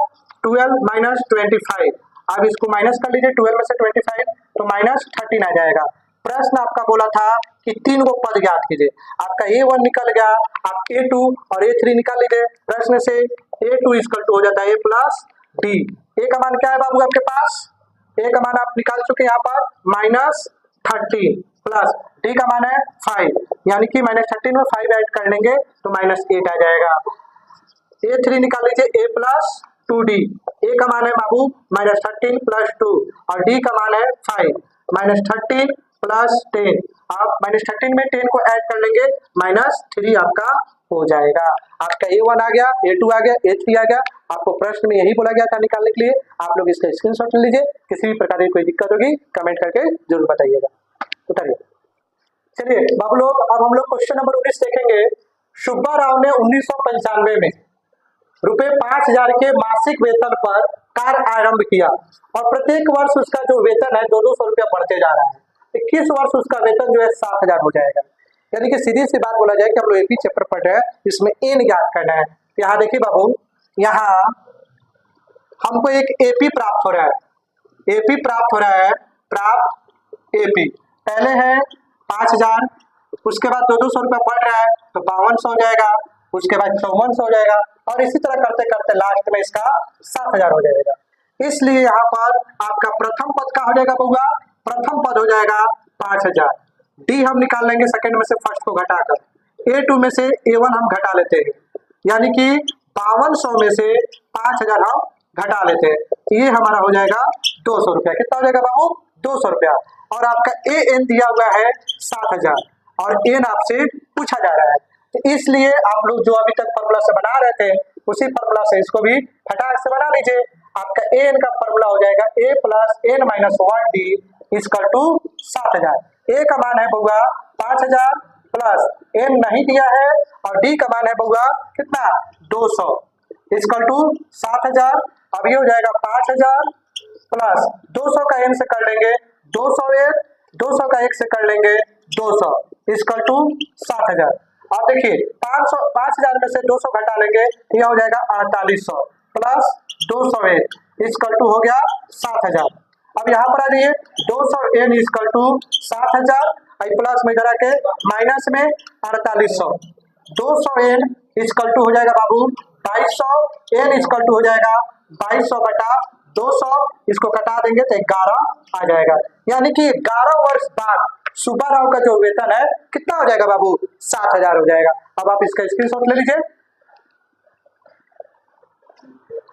12 माइनस 25। अब इसको माइनस कर लीजिए 12 में से 25 तो माइनस 13 आ जाएगा। प्रश्न आपका बोला था कि 3 को पद ज्ञात कीजिए, आपका A1 निकल गया, आप A2 और A3 निकाल लीजिए। प्रश्न से A2 इक्वल टू हो जाता है A प्लस D। A का मान क्या है बाबू आपके पास? A का मान आप निकाल चुके हैं यहाँ पर माइनस 13 प्लस डी का मान है 5, यानी कि -13 में 5 ऐड कर लेंगे तो -8 आ जाएगा। A3 निकाल लीजिए, A प्लस 2D, A का मान है बाबू -13 प्लस 2 और D का मान है 5, -13 प्लस 10, आप -13 में 10 को ऐड कर लेंगे -3 आपका हो जाएगा। आपका A1 आ गया, A2 आ गया, A3 आ गया। आपको प्रश्न में यही बोला गया था निकालने के लिए, आप लोग इसका स्क्रीनशॉट ले लीजिए। किसी भी प्रकार की कोई दिक्कत होगी कमेंट करके जरूर बताइएगा। उतारिए। चलिए बाबू लोग, अब हम लोग क्वेश्चन नंबर 19 देखेंगे। सुब्बा राव ने 1995 में रुपए 5000 के मासिक वेतन पर कार्य आरंभ किया और प्रत्येक वर्ष उसका जो वेतन है 200 रुपया बढ़ते जा रहा है। 21 वर्ष उसका वेतन जो है 7000 हो जाएगा। यानी कि सीधी सी बात बोला जाए कि हम लोग एपी चैप्टर पढ़ रहे हैं, इसमें एन ज्ञात करना है। यहाँ देखिए बाबू, यहाँ हमको एक एपी प्राप्त हो रहा है, एपी प्राप्त हो रहा है, प्राप्त एपी पहले है 5000, उसके बाद 200 रुपया बढ़ रहा है तो 5200 हो जाएगा, उसके बाद 5400 हो जाएगा और इसी तरह करते करते लास्ट में इसका 7000 हो जाएगा। इसलिए यहाँ पर आपका प्रथम पद का हो जाएगा बउआ, प्रथम पद हो जाएगा 5000। डी हम निकाल लेंगे सेकंड में से फर्स्ट को घटाकर, A2 में से A1 हम घटा लेते हैं, यानी कि 5200 में से 5000 हम घटा लेते हैं, ये हमारा हो जाएगा 200 रुपया। कितना हो जाएगा बाबू? 200 रुपया। और आपका AN दिया हुआ है 7000 और एन आपसे पूछा जा रहा है, तो इसलिए आप लोग जो अभी तक फॉर्मूला से बना रहे थे उसी फॉर्मूला से इसको भी फटाक से बना लीजिए। आपका AN का फॉर्मूला हो जाएगा A plus N minus 1D equal to 7000। A का मान है बउआ 5000 प्लस N नहीं दिया है और D का मान है बउआ कितना 200 इक्वल टू 7000। अब ये हो जाएगा 5000 प्लस 200 का N से कर लेंगे 200 का 1 से कर लेंगे 200 इक्वल टू 7000। अब देखिए 5000 में से 200 घटा लेंगे तो यह हो जाएगा 4800 प्लस 201 इक्वल टू हो गया 7000। अब यहाँ पर आ जाइए 200n इक्वल टू 7000, प्लस में जरा के माइनस में 4800, 200n इक्वल टू हो जाएगा बाबू 2200, n इक्वल टू हो जाएगा 2200 बटा 200, इसको कटा देंगे तो 11 आ जाएगा। यानी कि 11 वर्ष बाद सुब्बा राव का जो वेतन है कितना हो जाएगा बाबू 7000 हो जाएगा। अब आप इसका स्क्रीनशॉट ले लीजिए।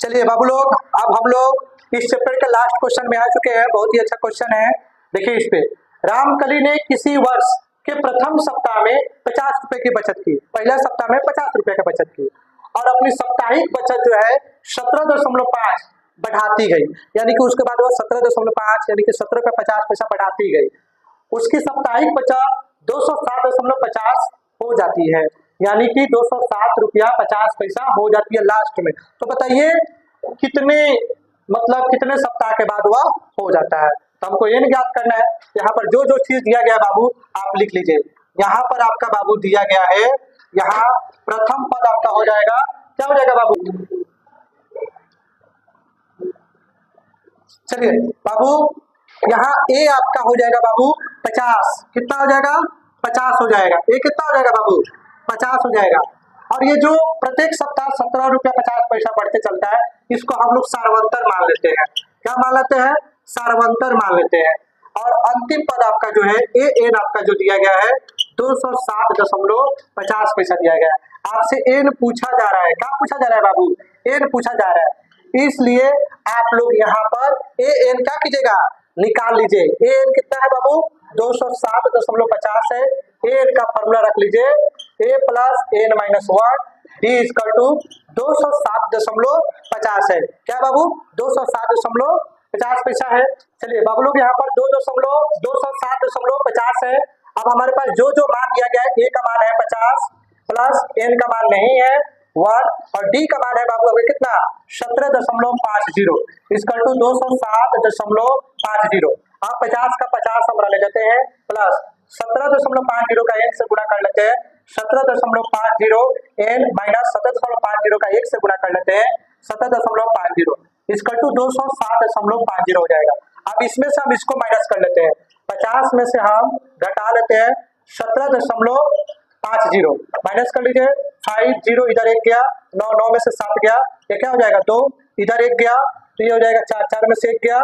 चलिए बाबू लोग, अब हम लोग इस चैप्टर के लास्ट क्वेश्चन में आ चुके हैं। बहुत ही अच्छा क्वेश्चन है, देखिए इस पे। रामकली ने किसी वर्ष के प्रथम सप्ताह में 50 रुपए की बचत की, पहला सप्ताह में 50 रुपए की बचत की और अपनी साप्ताहिक बचत जो है 17.5 बढ़ाती गई, यानी कि उसके बाद वो 17.5 यानी कि 17 रुपये 50 पैसा बढ़ाती गई। उसकी साप्ताहिक बचत 207.50 हो जाती है, यानी कि 207 रुपया 50 पैसा हो जाती है लास्ट में। तो बताइए कितने सप्ताह के बाद वह हो जाता है। तो हमको ये नहीं ज्ञात करना है। यहाँ पर जो जो चीज दिया गया बाबू आप लिख लीजिए। यहाँ पर आपका बाबू दिया गया है, यहाँ प्रथम पद आपका हो जाएगा, क्या हो जाएगा बाबू? चलिए बाबू, यहाँ ए आपका हो जाएगा बाबू 50, कितना हो जाएगा 50 हो जाएगा। ए कितना हो जाएगा बाबू 50 हो जाएगा। और ये जो प्रत्येक सप्ताह 17 रुपया 50 पैसा बढ़ते चलता है, इसको हम लोग सार्वंतर मान लेते हैं। क्या मान लेते हैं? सार्वंतर मान लेते हैं। और अंतिम पद आपका जो है ए एन आपका जो दिया गया है 207.50 पैसा दिया गया है। आपसे एन पूछा जा रहा है, क्या पूछा जा रहा है बाबू? एन पूछा जा रहा है, इसलिए आप लोग यहाँ पर ए एन क्या कीजिएगा निकाल लीजिए। ए एन कितना है बाबू 207.50 है। ए एन का फॉर्मूला रख लीजिए a plus N minus 1 d equal to 207.50 है। क्या बाबू 207.50 पैसा है। चलिए बाबू लोग यहाँ पर 207.50 है। अब हमारे पास जो जो मान दिया गया है, ए का मान है 50 प्लस एन का मान नहीं है 1 और डी का मान है बाबू अभी कितना 17.50 इक्वल टू 207.50। आप 50 का 50 हम ले लेते हैं प्लस 17.50 का एन से गुणा कर लेते हैं, 17.50 एन माइनस 17.50 का 1 से गुणा कर लेते हैं 17.50 इक्वल टू 207.50 हो जाएगा। अब इसमें से हम इसको माइनस कर लेते हैं, 50 में से हम घटा लेते हैं 17.50 माइनस कर लीजिए 5 0 इधर 1 गया 9 9 में से 7 गया, ये क्या हो जाएगा 2 इधर 1 गया तो ये हो जाएगा 4 4 में से 1 गया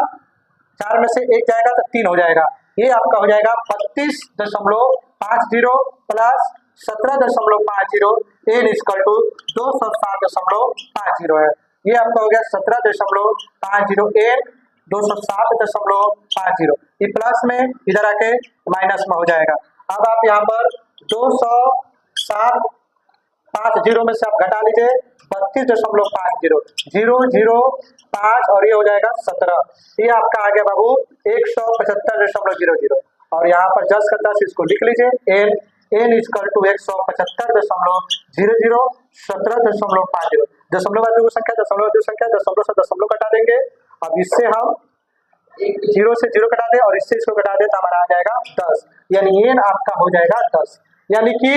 4 में से 1 जाएगा तो 3 हो जाएगा। ये आपका हो जाएगा 32.50 प्लस 17.50 एन इक्वल टू 207.50 है। ये आपका हो गया 17.50 एन 207.50। ये प्लस में इधर आके माइनस में हो जाएगा। अब आप यहाँ पर 207.50 में से आप घटा लीजिए 32.50 005 और ये हो जाएगा 17। ये आपका आ गया बाबू 175.00 और यहाँ पर 10 का 10 इसको लिख लीजिए एन इक्वल टू 175.00 17.50। दशमलव वाली संख्या दशमलव संख्या दशमलव से दशमलव कटा देंगे। अब इससे हम 0 से 0 कटा दे और इससे इसको कटा दे तो हमारा आ जाएगा 10, यानी एन आपका हो जाएगा 10, यानी कि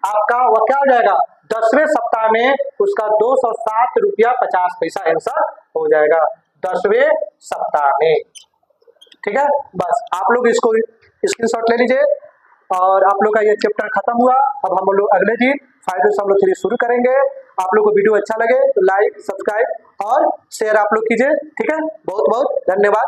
आपका वह क्या हो जाएगा 10वें सप्ताह में उसका 207 रुपया 50 पैसा आंसर हो जाएगा 10वें सप्ताह में। ठीक है, बस आप लोग इसको स्क्रीनशॉट ले लीजिए और आप लोग का ये चैप्टर खत्म हुआ। अब हम लोग अगले दिन फाइनल हम लोग 3 शुरू करेंगे। आप लोग को वीडियो अच्छा लगे तो लाइक सब्सक्राइब और शेयर आप लोग कीजिए। ठीक है, बहुत बहुत धन्यवाद।